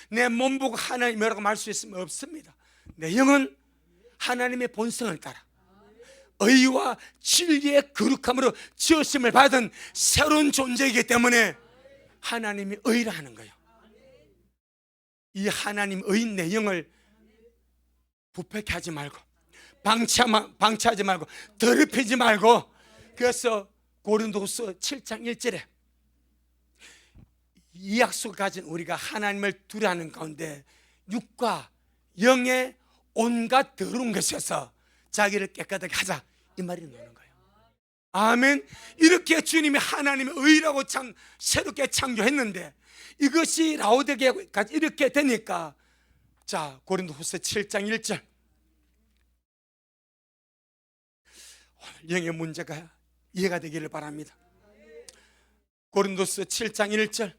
내 몸 보고 하나님의 의라고 말할 수 있으면 없습니다. 내 영은 하나님의 본성을 따라 의와 진리의 거룩함으로 지으심을 받은 새로운 존재이기 때문에 하나님이 의라 하는 거예요. 이 하나님 의인 내 영을 부패케 하지 말고, 방치하지 말고, 더럽히지 말고. 그래서 고린도후서 7장 1절에 이 약속을 가진 우리가 하나님을 두려워하는 가운데 육과 영의 온갖 더러운 것에서 자기를 깨끗하게 하자, 이 말이 나오는 거예요. 아멘. 이렇게 주님이 하나님의 의라고 새롭게 창조했는데, 이것이 라오디게아까지 이렇게 되니까, 자, 고린도후서 7장 1절, 오늘 영의 문제가 이해가 되기를 바랍니다. 고린도서 7장 1절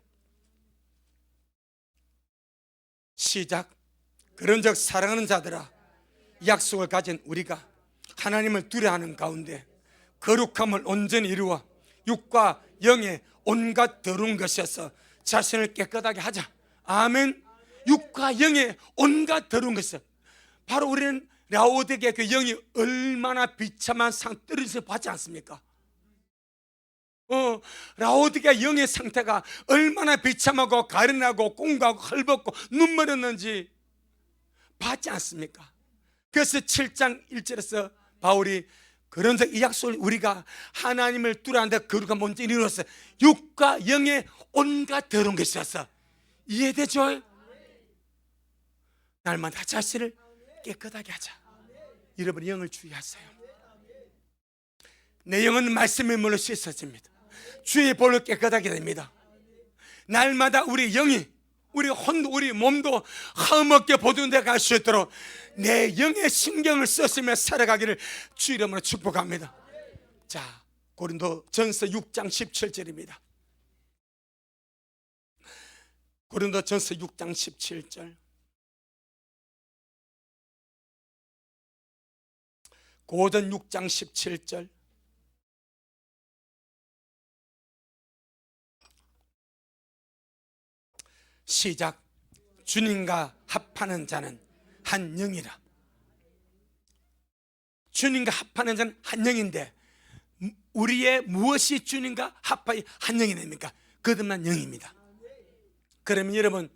시작. 그런즉 사랑하는 자들아, 약속을 가진 우리가 하나님을 두려워하는 가운데 거룩함을 온전히 이루어 육과 영의 온갖 더러운 것에서 자신을 깨끗하게 하자. 아멘. 육과 영의 온갖 더러운 것에서, 바로 우리는 라오디게아 그 영이 얼마나 비참한 상태 떨어져서 봤지 않습니까? 라오디게아 영의 상태가 얼마나 비참하고 가련하고 꽁고하고 헐벗고 눈물었는지 봤지 않습니까? 그래서 7장 1절에서 바울이 그런즉 이 약속을 우리가 하나님을 두려워한다 거룩한 먼저 이루어서 육과 영의 온갖 더러운 것이 있어서, 이해되죠? 날마다 자신을 깨끗하게 하자. 여러분, 영을 주의하세요. 내 영은 말씀의 물로 씻어집니다. 주의 볼로 깨끗하게 됩니다. 날마다 우리 영이, 우리 혼도, 우리 몸도 흠없게 보존돼 갈 수 있도록 내 영의 신경을 썼으며 살아가기를 주 이름으로 축복합니다. 자, 고린도전서 6장 17절입니다. 고린도전서 6장 17절. 고전 6장 17절. 시작. 주님과 합하는 자는 한 영이라. 주님과 합하는 자는 한 영인데, 우리의 무엇이 주님과 합하여 한 영이 됩니까? 거듭난 영입니다. 그러면 여러분,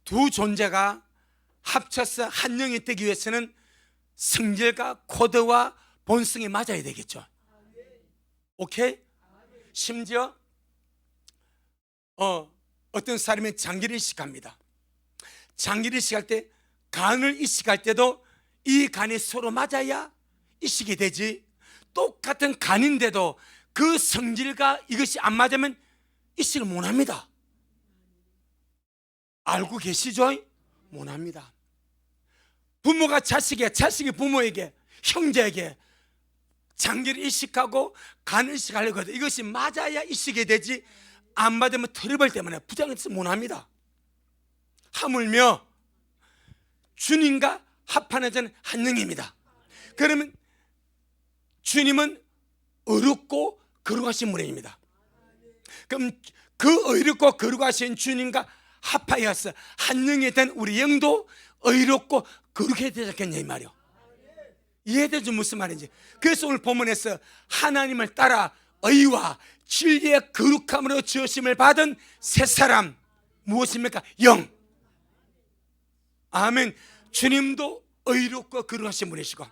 두 존재가 합쳐서 한 영이 되기 위해서는 성질과 코드와 본성이 맞아야 되겠죠. 오케이? 심지어 어떤 사람이 장기를 이식합니다. 장기를 이식할 때, 간을 이식할 때도 이 간이 서로 맞아야 이식이 되지, 똑같은 간인데도 그 성질과 이것이 안 맞으면 이식을 못합니다. 알고 계시죠? 못합니다. 부모가 자식에게, 자식이 부모에게, 형제에게 장기를 이식하고 간을 이식하려고 해도 이것이 맞아야 이식이 되지, 안 맞으면 트러블 때문에 부장해서 못합니다. 하물며 주님과 합하는 자는 한 영입니다. 그러면 주님은 의롭고 거룩하신 분입니다. 그럼 그 의롭고 거룩하신 주님과 합하여서 한 영이 된 우리 영도 의롭고 거룩해야 되지 않겠냐 이 말이요. 이해되죠? 무슨 말인지. 그래서 오늘 본문에서 하나님을 따라 의와 진리의 거룩함으로 지으심을 받은 새 사람 무엇입니까? 영. 아멘. 주님도 의롭고 거룩하신 분이시고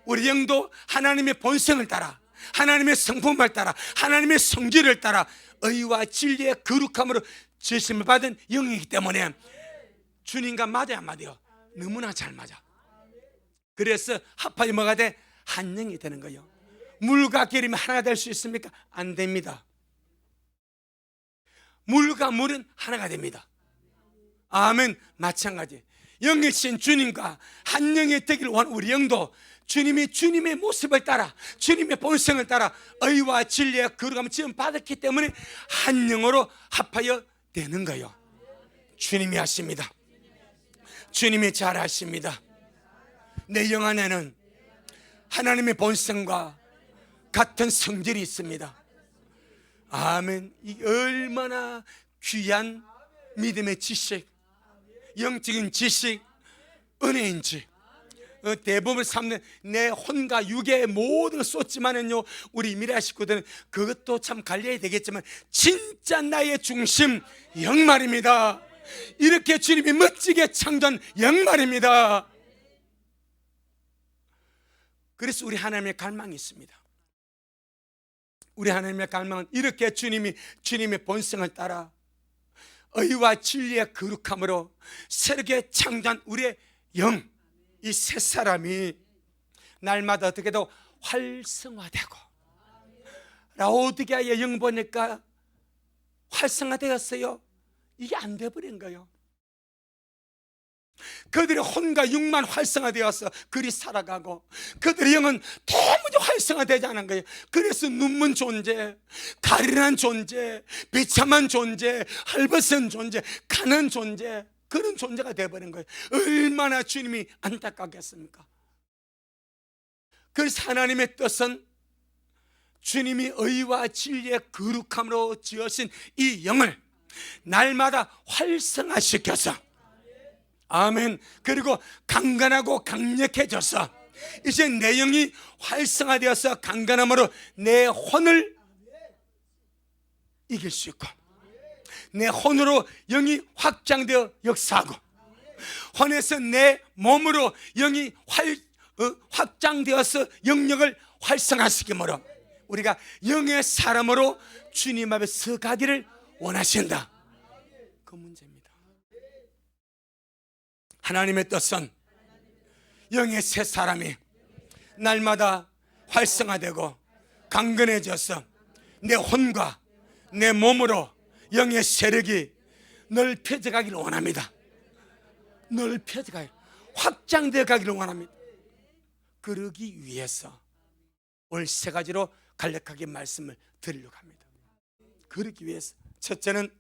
우리 영도 하나님의 본성을 따라 하나님의 성품을 따라 하나님의 성질을 따라 의와 진리의 거룩함으로 지으심을 받은 영이기 때문에 주님과 맞아야 안 맞아요? 너무나 잘 맞아. 그래서 합하여 뭐가 돼? 한 영이 되는 거예요. 물과 기름이 하나가 될 수 있습니까? 안 됩니다. 물과 물은 하나가 됩니다. 아멘. 마찬가지 영이신 주님과 한 영이 되기를 원하는 우리 영도 주님이 주님의 모습을 따라 주님의 본성을 따라 의와 진리의 거룩함을 지금 받았기 때문에 한 영으로 합하여 되는 거예요. 주님이 하십니다. 주님이 잘 하십니다. 내 영 안에는 하나님의 본성과 같은 성질이 있습니다. 아멘. 이 얼마나 귀한 믿음의 지식, 영적인 지식, 은혜인지. 대부분 삼는 내 혼과 육의 모든 걸 쏟지만은요, 우리 미래 식구들은 그것도 참 관리해야 되겠지만 진짜 나의 중심 영 말입니다. 이렇게 주님이 멋지게 창조한 영 말입니다. 그래서 우리 하나님의 갈망이 있습니다. 우리 하나님의 갈망은 이렇게 주님의 본성을 따라 의와 진리의 거룩함으로 새롭게 창조한 우리의 영, 이 새 사람이 날마다 어떻게도 활성화되고, 라오디게아의 영 보니까 활성화되었어요. 이게 안 돼버린 거예요. 그들의 혼과 육만 활성화되어서 그리 살아가고 그들의 영은 도무지 활성화되지 않은 거예요. 그래서 눈먼 존재, 가련한 존재, 비참한 존재, 헐벗은 존재, 가는 존재, 그런 존재가 되어버린 거예요. 얼마나 주님이 안타깝겠습니까? 그래서 하나님의 뜻은 주님이 의와 진리의 거룩함으로 지으신 이 영을 날마다 활성화시켜서, 아멘, 그리고 강건하고 강력해져서 이제 내 영이 활성화되어서 강건함으로 내 혼을 이길 수 있고, 내 혼으로 영이 확장되어 역사하고, 혼에서 내 몸으로 영이 확장되어서 영역을 활성화시키므로 우리가 영의 사람으로 주님 앞에 서가기를 원하신다. 그 문제입니다. 하나님의 뜻은 영의 새 사람이 날마다 활성화되고 강건해져서 내 혼과 내 몸으로 영의 세력이 넓혀져 가기를 원합니다. 넓혀져 가기를, 확장되어 가기를 원합니다. 그러기 위해서 오늘 세 가지로 간략하게 말씀을 드리려고 합니다. 그러기 위해서 첫째는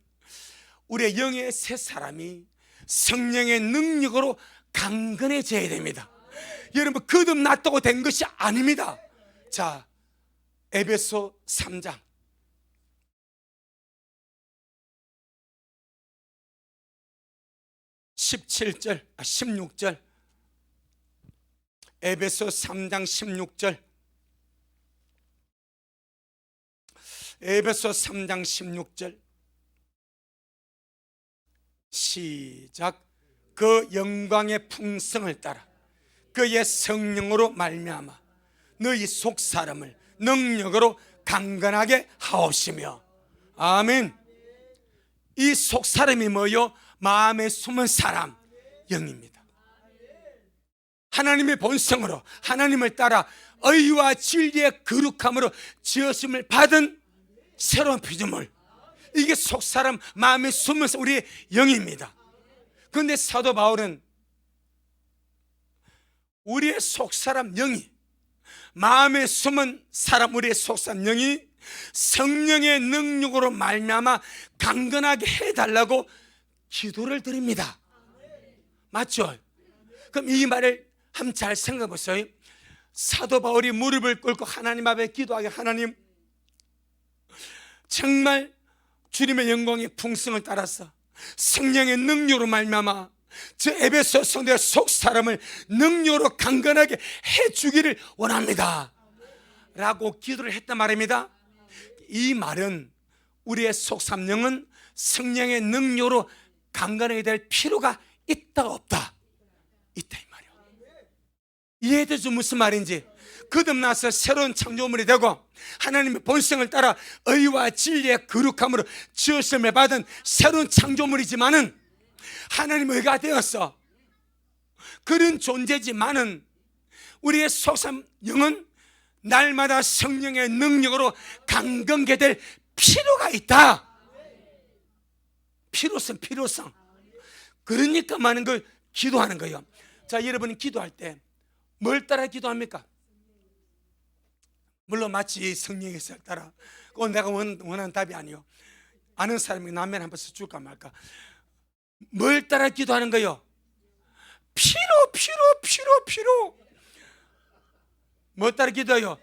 우리의 영의 새 사람이 성령의 능력으로 강건해져야 됩니다. 여러분, 거듭났다고 된 것이 아닙니다. 자, 에베소 3장 16절, 에베소 3장 16절, 에베소 3장 16절 시작. 그 영광의 풍성을 따라 그의 성령으로 말미암아 너희 속 사람을 능력으로 강건하게 하옵시며. 아멘. 이 속 사람이 뭐요? 마음에 숨은 사람, 영입니다. 하나님의 본성으로 하나님을 따라 의와 진리의 거룩함으로 지으심을 받은 새로운 피조물, 이게 속사람, 마음에 숨은 우리의 영입니다. 그런데 사도 바울은 우리의 속사람 영이, 마음에 숨은 사람, 우리의 속사람 영이 성령의 능력으로 말미암아 강건하게 해달라고 기도를 드립니다. 맞죠? 그럼 이 말을 한번 잘 생각해 보세요. 사도 바울이 무릎을 꿇고 하나님 앞에 기도하게, 하나님 정말 주님의 영광의 풍성을 따라서 성령의 능력으로 말미암아 저 에베소 성도의 속 사람을 능력으로 강건하게 해주기를 원합니다 라고 기도를 했단 말입니다. 이 말은 우리의 속 삼령은 성령의 능력으로 강건하게 될 필요가 있다 없다? 있다 이 말이에요. 이해되죠? 무슨 말인지. 거듭나서 새로운 창조물이 되고 하나님의 본성을 따라 의와 진리의 거룩함으로 지으심을 받은 새로운 창조물이지만은 하나님의 의가 되어서 그런 존재지만은 우리의 속삼 영은 날마다 성령의 능력으로 강건하게 될 필요가 있다. 필요성. 그러니까 많은 걸 기도하는 거예요. 자, 여러분이 기도할 때 뭘 따라 기도합니까? 물론 마치 성령의 뜻을 따라. 그건 내가 원하는 답이 아니요. 아는 사람이 남면 한번 써줄까 말까. 뭘 따라 기도하는 거예요? 필요. 뭐 따라 기도해요?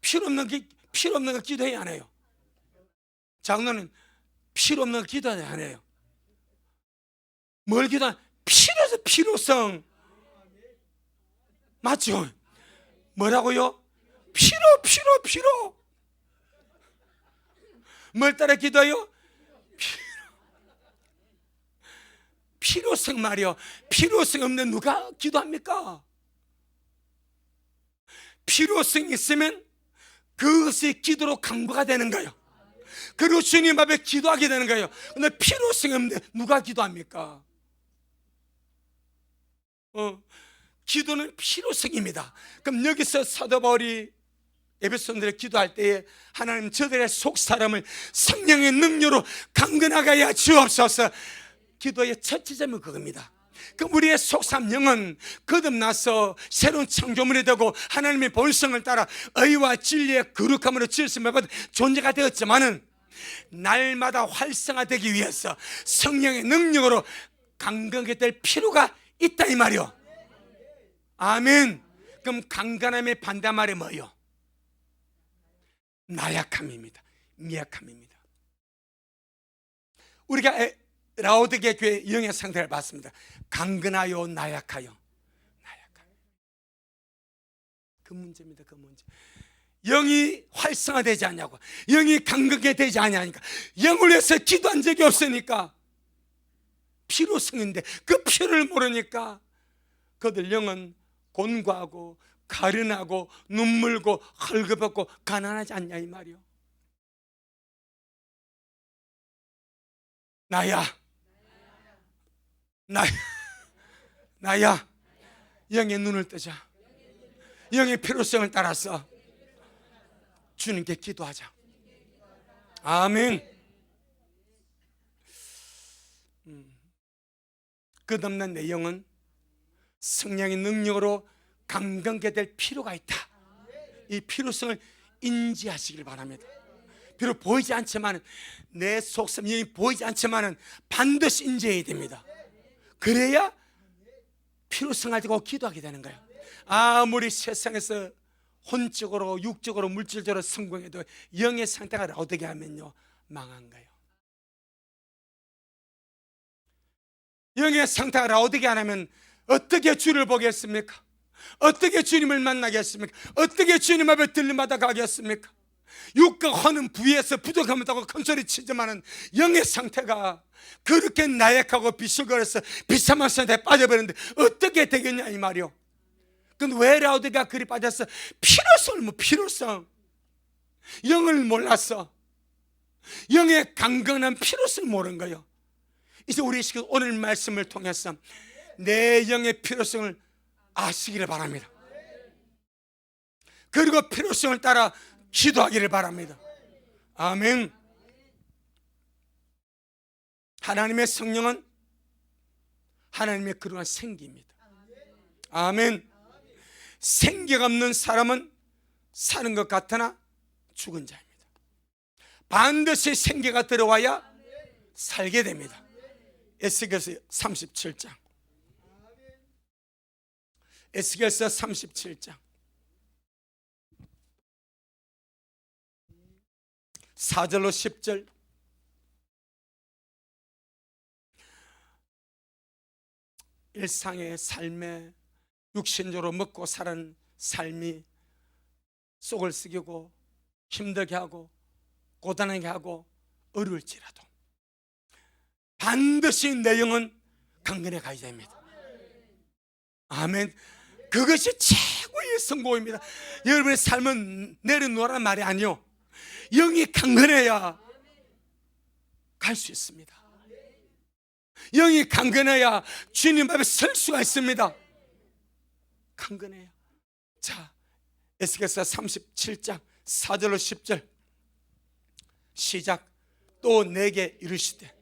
필요 없는 거 기도해야 안 해요. 장로는 필요 없는 거 기도해야 안 해요. 뭘 기도하냐? 필요성. 맞죠? 뭐라고요? 필요. 뭘 따라 기도해요? 필요성 말이요. 필요성 없는 누가 기도합니까? 필요성이 있으면 그것이 기도로 강구가 되는 거예요. 그리고 주님 앞에 기도하게 되는 거예요. 근데 필요성이 없는데 누가 기도합니까? 기도는 필요성입니다. 그럼 여기서 사도 바울이 에베소인들의 기도할 때에 하나님 저들의 속 사람을 성령의 능력으로 강건하게 하여 주옵소서. 기도의 첫 지점은 그겁니다. 그럼 우리의 속삼 영은 거듭나서 새로운 창조물이 되고 하나님의 본성을 따라 의와 진리의 거룩함으로 지으심을 받은 존재가 되었지만은 날마다 활성화되기 위해서 성령의 능력으로 강건하게 될 필요가 있다 이 말이요. 아멘. 그럼 강건함의 반대말이 뭐예요? 나약함입니다. 미약함입니다. 우리가 라오디게 교회 영의 상태를 봤습니다. 강건하여 나약하여. 그 문제입니다. 그 문제. 영이 활성화되지 않냐고, 영이 강건하게 되지 않냐니까. 영을 위해서 기도한 적이 없으니까 필요성인데 그 필요를 모르니까 그들 영은 곤고하고 가련하고 눈물고 헐겁고 가난하지 않냐 이 말이요. 나야 영의 눈을 뜨자. 영의 필요성을 따라서 주님께 기도하자. 아멘. 끝없는 내 영은 성령의 능력으로 강건하게 될 필요가 있다. 이 필요성을 인지하시길 바랍니다. 비록 보이지 않지만, 내 속성 영이 보이지 않지만 반드시 인지해야 됩니다. 그래야 필요성을 가지고 기도하게 되는 거예요. 아무리 세상에서 혼적으로 육적으로 물질적으로 성공해도 영의 상태가 어떻게 하면요 망한 거예요. 영의 상태가 어떻게 하냐면 어떻게 주를 보겠습니까? 어떻게 주님을 만나겠습니까? 어떻게 주님 앞에 들림받아 가겠습니까? 육과 혼은 부위에서 부족하다고 큰소리 치지만은 영의 상태가 그렇게 나약하고 비실거려서 비참한 상태에 빠져버렸는데 어떻게 되겠냐 이 말이요. 근데 왜 라우디가 그리 빠졌어? 필요성. 영을 몰랐어. 영의 강건한 필요성을 모르는 거예요. 이제 우리 오늘 말씀을 통해서 내 영의 필요성을 아시기를 바랍니다. 그리고 필요성을 따라 기도하기를 바랍니다. 아멘. 하나님의 성령은 하나님의 그러한 생기입니다. 아멘. 생기가 없는 사람은 사는 것 같으나 죽은 자입니다. 반드시 생기가 들어와야 살게 됩니다. 에스겔서 37장 에스겔서 37장 4절로 10절. 일상의 삶에 육신적으로 먹고 사는 삶이 속을 썩이고 힘들게 하고 고단하게 하고 어려울지라도 반드시 내 영은 강건해 가야 됩니다. 아멘. 그것이 최고의 성공입니다. 여러분의 삶은 내려놓으라는 말이 아니요, 영이 강건해야 갈 수 있습니다. 영이 강건해야 주님 앞에 설 수가 있습니다. 강건해야. 자, 에스겔서 37장 4절로 10절 시작. 또 내게 이르시되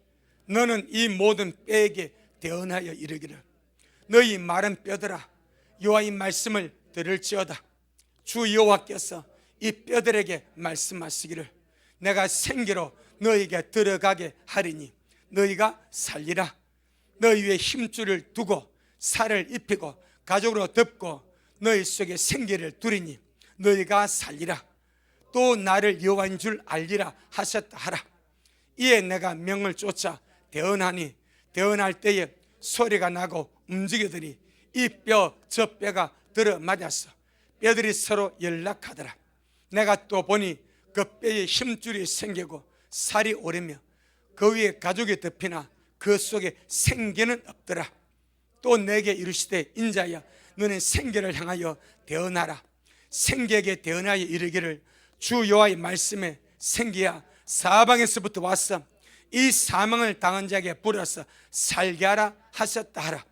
너는 이 모든 뼈에게 대언하여 이르기를 너희 마른 뼈들아 여호와의 말씀을 들을지어다. 주 여호와께서 이 뼈들에게 말씀하시기를 내가 생기로 너희에게 들어가게 하리니 너희가 살리라. 너희 위에 힘줄을 두고 살을 입히고 가죽으로 덮고 너희 속에 생기를 두리니 너희가 살리라. 또 나를 여호와인 줄 알리라 하셨다 하라. 이에 내가 명을 쫓아 대언하니 대언할 때에 소리가 나고 움직이더니 이 뼈 저 뼈가 들어맞았어. 뼈들이 서로 연락하더라. 내가 또 보니 그 뼈에 힘줄이 생기고 살이 오르며 그 위에 가죽이 덮이나 그 속에 생기는 없더라. 또 내게 이르시되 인자야 너는 생기를 향하여 대언하라. 생기에게 대언하여 이르기를 주 여호와의 말씀에 생기야 사방에서부터 왔어. 이 사망을 당한 자에게 불어서 살게 하라 하셨다 하라.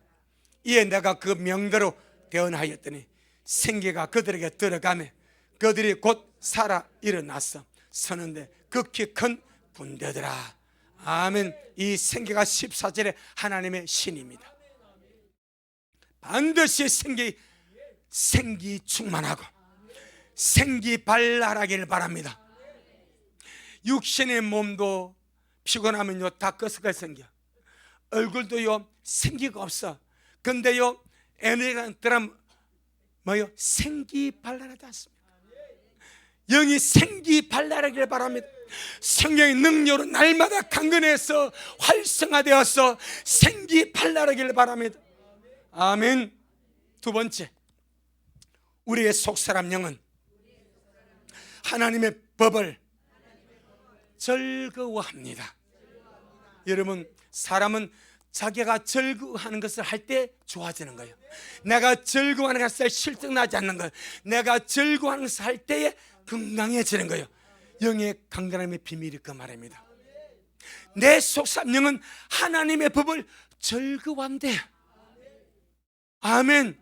이에 내가 그 명대로 대언하였더니 생기가 그들에게 들어가매 그들이 곧 살아 일어났어. 서는데 극히 큰 군대더라. 아멘. 이 생기가 14절에 하나님의 신입니다. 반드시 생기 충만하고 생기 발랄하기를 바랍니다. 육신의 몸도 피곤하면요 다 끄스가 생겨. 얼굴도요 생기가 없어. 근데요 에너지가 들어가면 뭐요? 생기 발랄하지 않습니까? 영이 생기 발랄하기를 바랍니다. 성령의 능력으로 날마다 강건해서 활성화되어서 생기 발랄하기를 바랍니다. 아멘. 두 번째, 우리의 속사람 영은 하나님의 법을 즐거워합니다. 여러분, 사람은 자기가 즐거워하는 것을 할 때 좋아지는 거예요. 내가 즐거워하는 것을 실증나지 않는 거예요. 내가 즐거워하는 것을 할 때에 건강해지는 거예요. 영의 강건함의 비밀이 그 말입니다. 내 속사람 영은 하나님의 법을 즐거워한대. 아멘.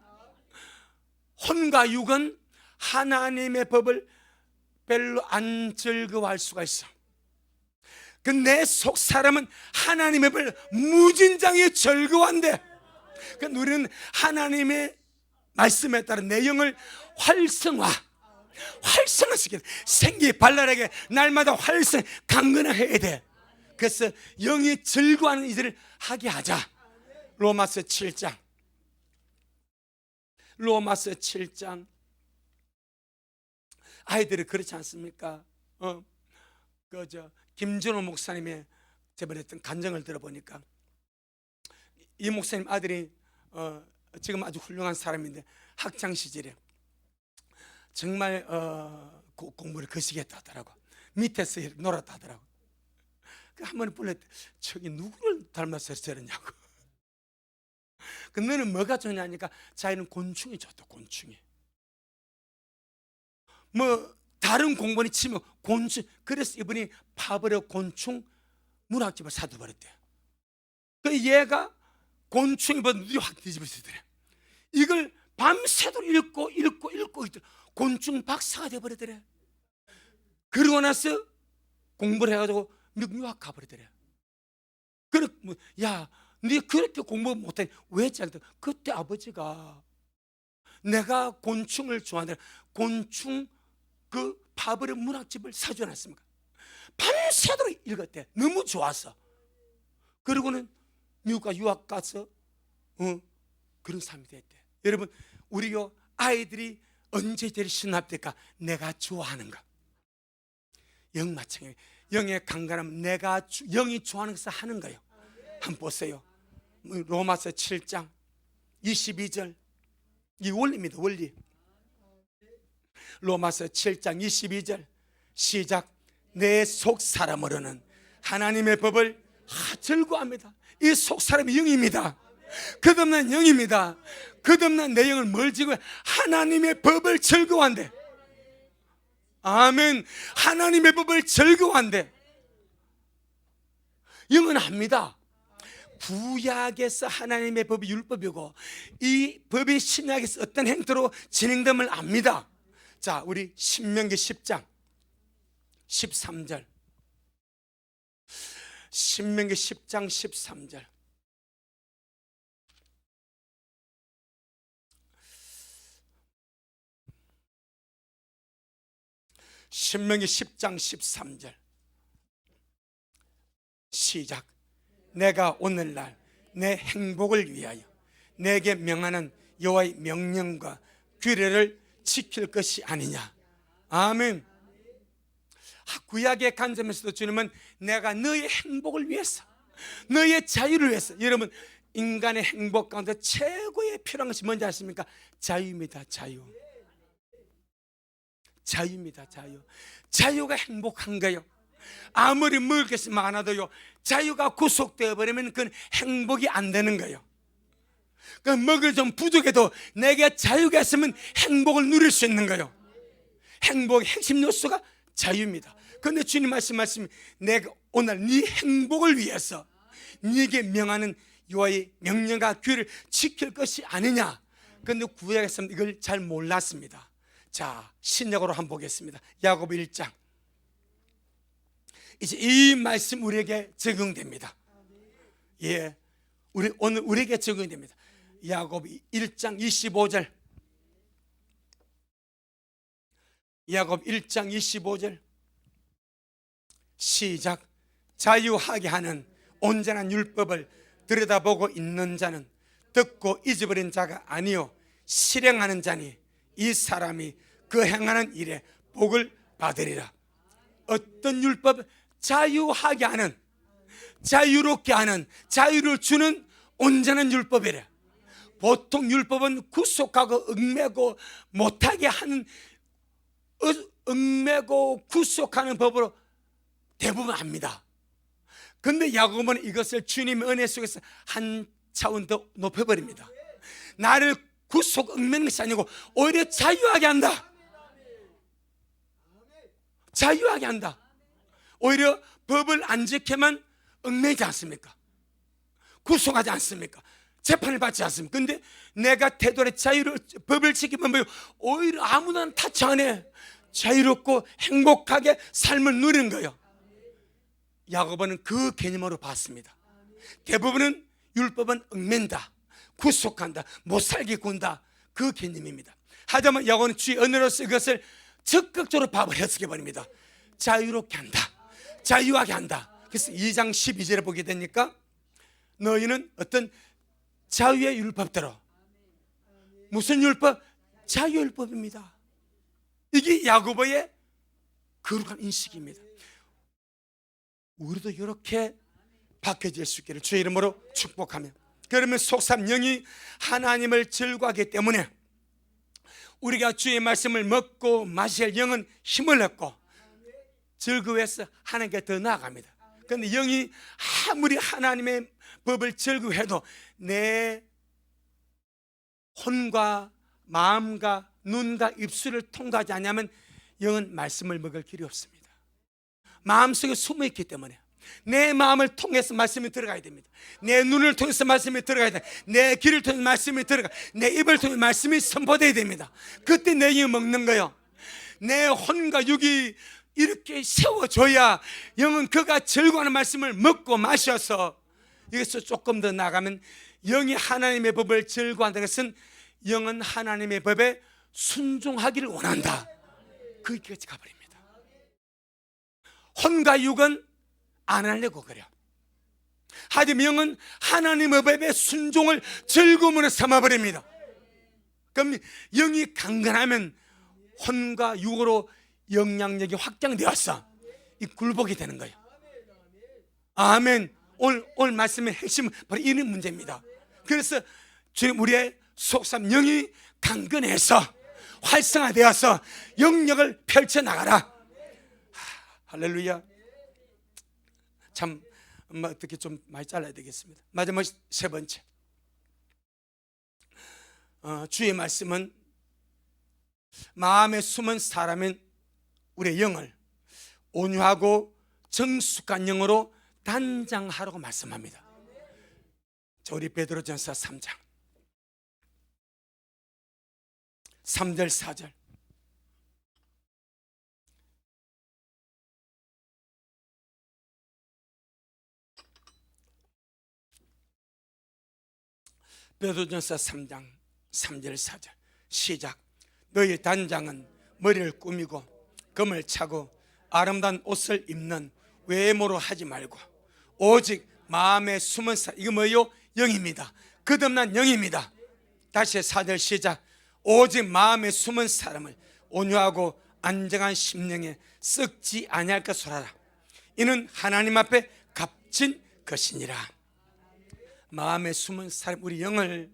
혼과 육은 하나님의 법을 별로 안 즐거워할 수가 있어. 그 내 속사람은 하나님의 법을 무진장에 즐거워한대. 그 우리는 하나님의 말씀에 따라 내 영을 활성화시켜 생기 발랄하게 날마다 강건해야 돼. 그래서 영이 즐거워하는 일을 하게 하자. 로마서 7장 아이들이 그렇지 않습니까? 김준호 목사님의 저번에 했던 간증을 들어보니까 이 목사님 아들이 지금 아주 훌륭한 사람인데 학창시절에 정말 공부를 거시기했다 하더라고. 밑에서 놀았다 하더라고. 한 번에 불렀대. 저기 누구를 닮아서 저러냐고. 그 너는 뭐가 좋냐니까 자기는 곤충이 좋다. 곤충이 뭐 다른 공부는 치면 곤충. 그래서 이분이 파버려 곤충 문학집을 사둬버렸대. 그 얘가 곤충이 눈이 확 뒤집어지더래. 이걸 밤새도록 읽고 곤충 박사가 돼버리더래. 그러고 나서 공부를 해가지고 미국 유학 가버리더래. 야, 네 그렇게 공부 못해 왜 했지? 그때 아버지가 내가 곤충을 좋아하는데 곤충 그 파버려 문학집을 사줘놨습니까? 밤새도록 읽었대. 너무 좋았어. 그리고는 미국과 유학 가서 그런 사람이 됐대. 여러분, 우리 아이들이 언제 제일 신학될까? 내가 좋아하는 것. 영 마찬가지. 영의 강간함, 영이 좋아하는 것을 하는 거예요. 한번 보세요. 로마서 7장 22절. 이 원리입니다. 원리. 로마서 7장 22절 시작. 내 속 사람으로는 하나님의 법을 즐거워합니다. 이 속 사람이 영입니다. 끝없는 영입니다. 끝없는 내 영을 뭘 즐거워해? 하나님의 법을 즐거워한대. 아멘. 하나님의 법을 즐거워한대. 영은 압니다. 구약에서 하나님의 법이 율법이고 이 법이 신약에서 어떤 행태로 진행됨을 압니다. 자, 우리 신명기 10장 13절. 신명기 10장 13절. 신명기 10장 13절 시작. 내가 오늘날 내 행복을 위하여 내게 명하는 여호와의 명령과 규례를 지킬 것이 아니냐. 아멘. 구약의 관점에서도 주님은 내가 너의 행복을 위해서, 너의 자유를 위해서. 여러분, 인간의 행복 가운데 최고의 필요한 것이 뭔지 아십니까? 자유입니다. 자유. 자유입니다. 자유. 자유가 행복한 거예요. 아무리 먹을 것이 많아도요, 자유가 구속되어 버리면 그건 행복이 안 되는 거예요. 그 먹을 좀 부족해도 내게 자유가 있으면 행복을 누릴 수 있는 거예요. 행복의 핵심 요소가 자유입니다. 그런데 주님 말씀이 내가 오늘 네 행복을 위해서 네게 명하는 여호와의 명령과 규례를 지킬 것이 아니냐. 그런데 구약에서는 이걸 잘 몰랐습니다. 자, 신약으로 한번 보겠습니다. 야고보 1장. 이제 이 말씀 우리에게 적용됩니다. 예, 오늘 우리에게 적용됩니다. 야고보 1장 25절. 야고보 1장 25절 시작. 자유하게 하는 온전한 율법을 들여다보고 있는 자는 듣고 잊어버린 자가 아니요 실행하는 자니 이 사람이 그 행하는 일에 복을 받으리라. 어떤 율법? 자유하게 하는, 자유롭게 하는, 자유를 주는 온전한 율법이래. 보통 율법은 구속하고 얽매고 못하게 하는, 얽매고 구속하는 법으로 대부분 합니다. 그런데 야고보는 이것을 주님의 은혜 속에서 한 차원 더 높여버립니다. 나를 구속 얽매는 것이 아니고 오히려 자유하게 한다. 자유하게 한다. 오히려 법을 안 지키면 얽매이지 않습니까? 구속하지 않습니까? 재판을 받지 않습니까? 그런데 내가 태도의 자유를, 법을 지키면 오히려 아무나 타치 안 해. 자유롭고 행복하게 삶을 누리는 거예요. 야고보는 그 개념으로 봤습니다. 대부분은 율법은 얽맨다, 구속한다, 못살게 군다, 그 개념입니다. 하지만 야고보는 주의 은혜로서 이것을 적극적으로 밥을 해석해버립니다. 자유롭게 한다, 자유하게 한다. 그래서 2장 12절에 보게 되니까 너희는 어떤 자유의 율법대로. 무슨 율법? 자유율법입니다. 이게 야고보의 거룩한 인식입니다. 우리도 이렇게 바뀌어질 수 있기를 주의 이름으로 축복하며, 그러면 속삼 영이 하나님을 즐거워하기 때문에 우리가 주의 말씀을 먹고 마실 영은 힘을 얻고 즐거워해서 하나님께 더 나아갑니다. 그런데 영이 아무리 하나님의 법을 즐거워해도 내 혼과 마음과 눈과 입술을 통과하지 않으면 영은 말씀을 먹을 길이 없습니다. 마음속에 숨어있기 때문에 내 마음을 통해서 말씀이 들어가야 됩니다. 내 눈을 통해서 말씀이 들어가야 됩니다. 내 귀를 통해서 말씀이 들어가, 내 입을 통해서 말씀이 선포되어야 됩니다. 그때 내 영이 먹는 거예요. 내 혼과 육이 이렇게 세워줘야 영은 그가 즐거워하는 말씀을 먹고 마셔서, 여기서 조금 더 나가면 영이 하나님의 법을 즐거워한다는 것은 영은 하나님의 법에 순종하기를 원한다. 거기까지 가버립니다. 혼과 육은 안 하려고 그래요. 하지만 영은 하나님의 법에 순종을 즐거움으로 삼아버립니다. 그럼 영이 강건하면 혼과 육으로 영향력이 확장되어서 이 굴복이 되는 거예요. 아멘. 오늘 말씀의 핵심은 바로 이런 문제입니다. 그래서 주님, 우리의 속삼 영이 강건해서 활성화되어서 영역을 펼쳐나가라. 할렐루야. 참 어떻게 좀 많이 잘라야 되겠습니다. 마지막 세 번째, 주의 말씀은 마음에 숨은 사람은 우리의 영을 온유하고 정숙한 영으로 단장하라고 말씀합니다. 자, 우리 베드로전서 3장 3절 4절. 베드로전서 3장 3절 4절 시작. 너희 단장은 머리를 꾸미고 금을 차고 아름다운 옷을 입는 외모로 하지 말고 오직 마음에 숨은 사람, 이거 뭐예요? 영입니다. 거듭난 영입니다. 다시 4절 시작. 오직 마음에 숨은 사람을 온유하고 안정한 심령에 썩지 아니할 것을 하라. 이는 하나님 앞에 값진 것이니라. 마음에 숨은 사람, 우리 영을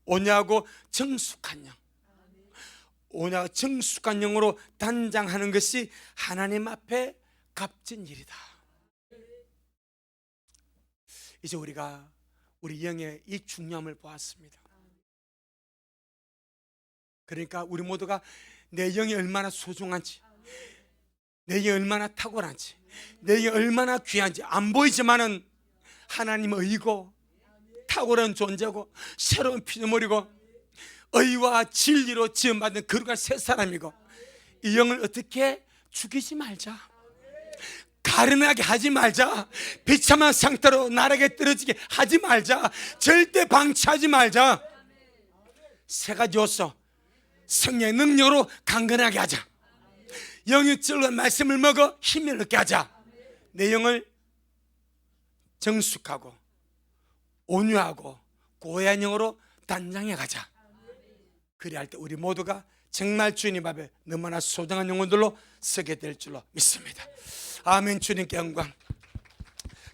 온유하고 정숙한 영, 온유하고 정숙한 영으로 단장하는 것이 하나님 앞에 값진 일이다. 이제 우리가 우리 영의 이 중요함을 보았습니다. 그러니까 우리 모두가 내 영이 얼마나 소중한지, 내 영이 얼마나 탁월한지, 내 영이 얼마나 귀한지 안 보이지만은 하나님의 의고 탁월한 존재고 새로운 피조물이고 의와 진리로 지음받은 거룩한 새 사람이고, 이 영을 어떻게 죽이지 말자, 가련하게 하지 말자, 비참한 상태로 나락에 떨어지게 하지 말자, 절대 방치하지 말자. 세 가지 요소, 성령의 능력으로 강건하게 하자, 영이 찔러 말씀을 먹어 힘을 얻게 하자, 내 영을 정숙하고 온유하고 고요한 영으로 단장해 가자. 그래야 할 때 우리 모두가 정말 주님 앞에 너무나 소중한 영혼들로 서게 될 줄로 믿습니다. 아멘. 주님께 영광.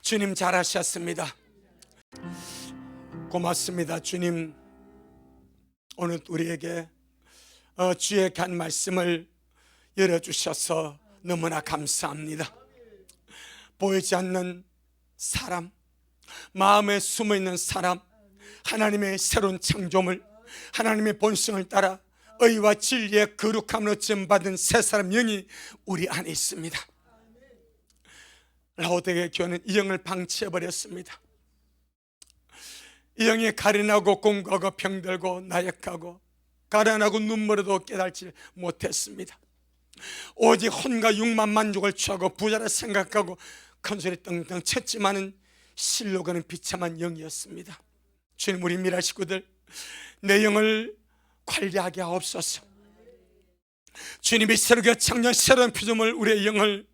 주님 잘하셨습니다. 고맙습니다. 주님, 오늘 우리에게 주의 간 말씀을 열어주셔서 너무나 감사합니다. 보이지 않는 사람, 마음에 숨어있는 사람, 하나님의 새로운 창조물, 하나님의 본성을 따라 의와 진리의 거룩함으로 지음받은 새 사람 영이 우리 안에 있습니다. 라오디게아 교회는 이 영을 방치해버렸습니다. 이 영이 가련하고 공고하고 병들고 나약하고 가련하고 눈물에도 깨달지 못했습니다. 오직 혼과 육만 만족을 취하고 부자라 생각하고 큰소리 떵떵 쳤지만은 실로가는 비참한 영이었습니다. 주님, 우리 미라 식구들 내 영을 관리하게 하옵소서. 주님이 새롭게 창조한 새로운 피조물 우리의 영을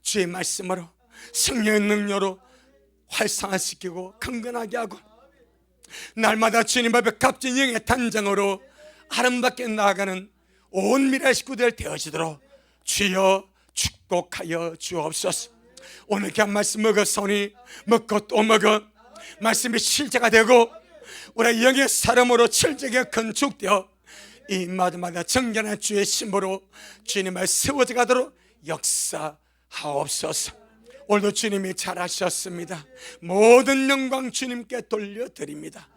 주의 말씀으로 성령의 능력으로 활성화시키고 강건하게 하고, 날마다 주님 앞에 값진 영의 단장으로 아름답게 나아가는 온 미라 식구들 되어지도록 주여 축복하여 주옵소서. 오늘 귀한 말씀 먹었으니 먹고 또 먹어 말씀이 실제가 되고 우리 영의 사람으로 철저하게 건축되어 이 마다마다 정결한 주의 신부로 주님을 세워져 가도록 역사하옵소서. 오늘도 주님이 잘하셨습니다. 모든 영광 주님께 돌려드립니다.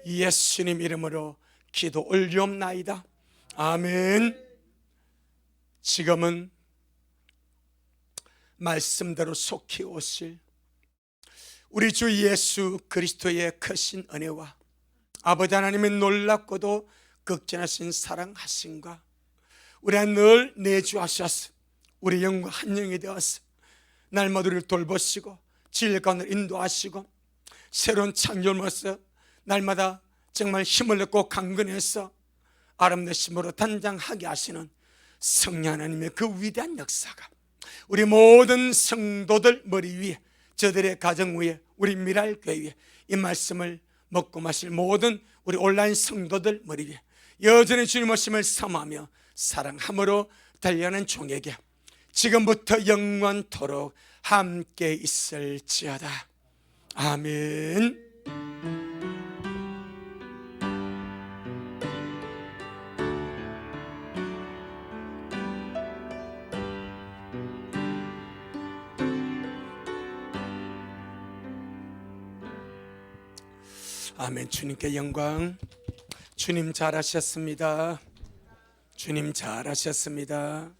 예수님 이름으로 기도 올리옵나이다. 아멘. 지금은 말씀대로 속히 오실 우리 주 예수 그리스도의 크신 은혜와 아버지 하나님의 놀랍고도 극진하신 사랑하심과 우리가 늘 내주하셔서 우리 영과 한 영이 되어서 날마다 우리를 돌보시고 진리 가운데 인도하시고 새로운 창조물로서 날마다 정말 힘을 얻고 강건해서 아름다운 힘으로 단장하게 하시는 성령 하나님의 그 위대한 역사가 우리 모든 성도들 머리 위에, 저들의 가정 위에, 우리 미랄교회 위에 이 말씀을 먹고 마실 모든 우리 온라인 성도들 머리 위에 여전히 주님 오심을 사모하며 사랑함으로 달려가는 종에게 지금부터 영원토록 함께 있을지어다. 아멘. 아멘. 주님께 영광. 주님 잘하셨습니다. 주님 잘하셨습니다.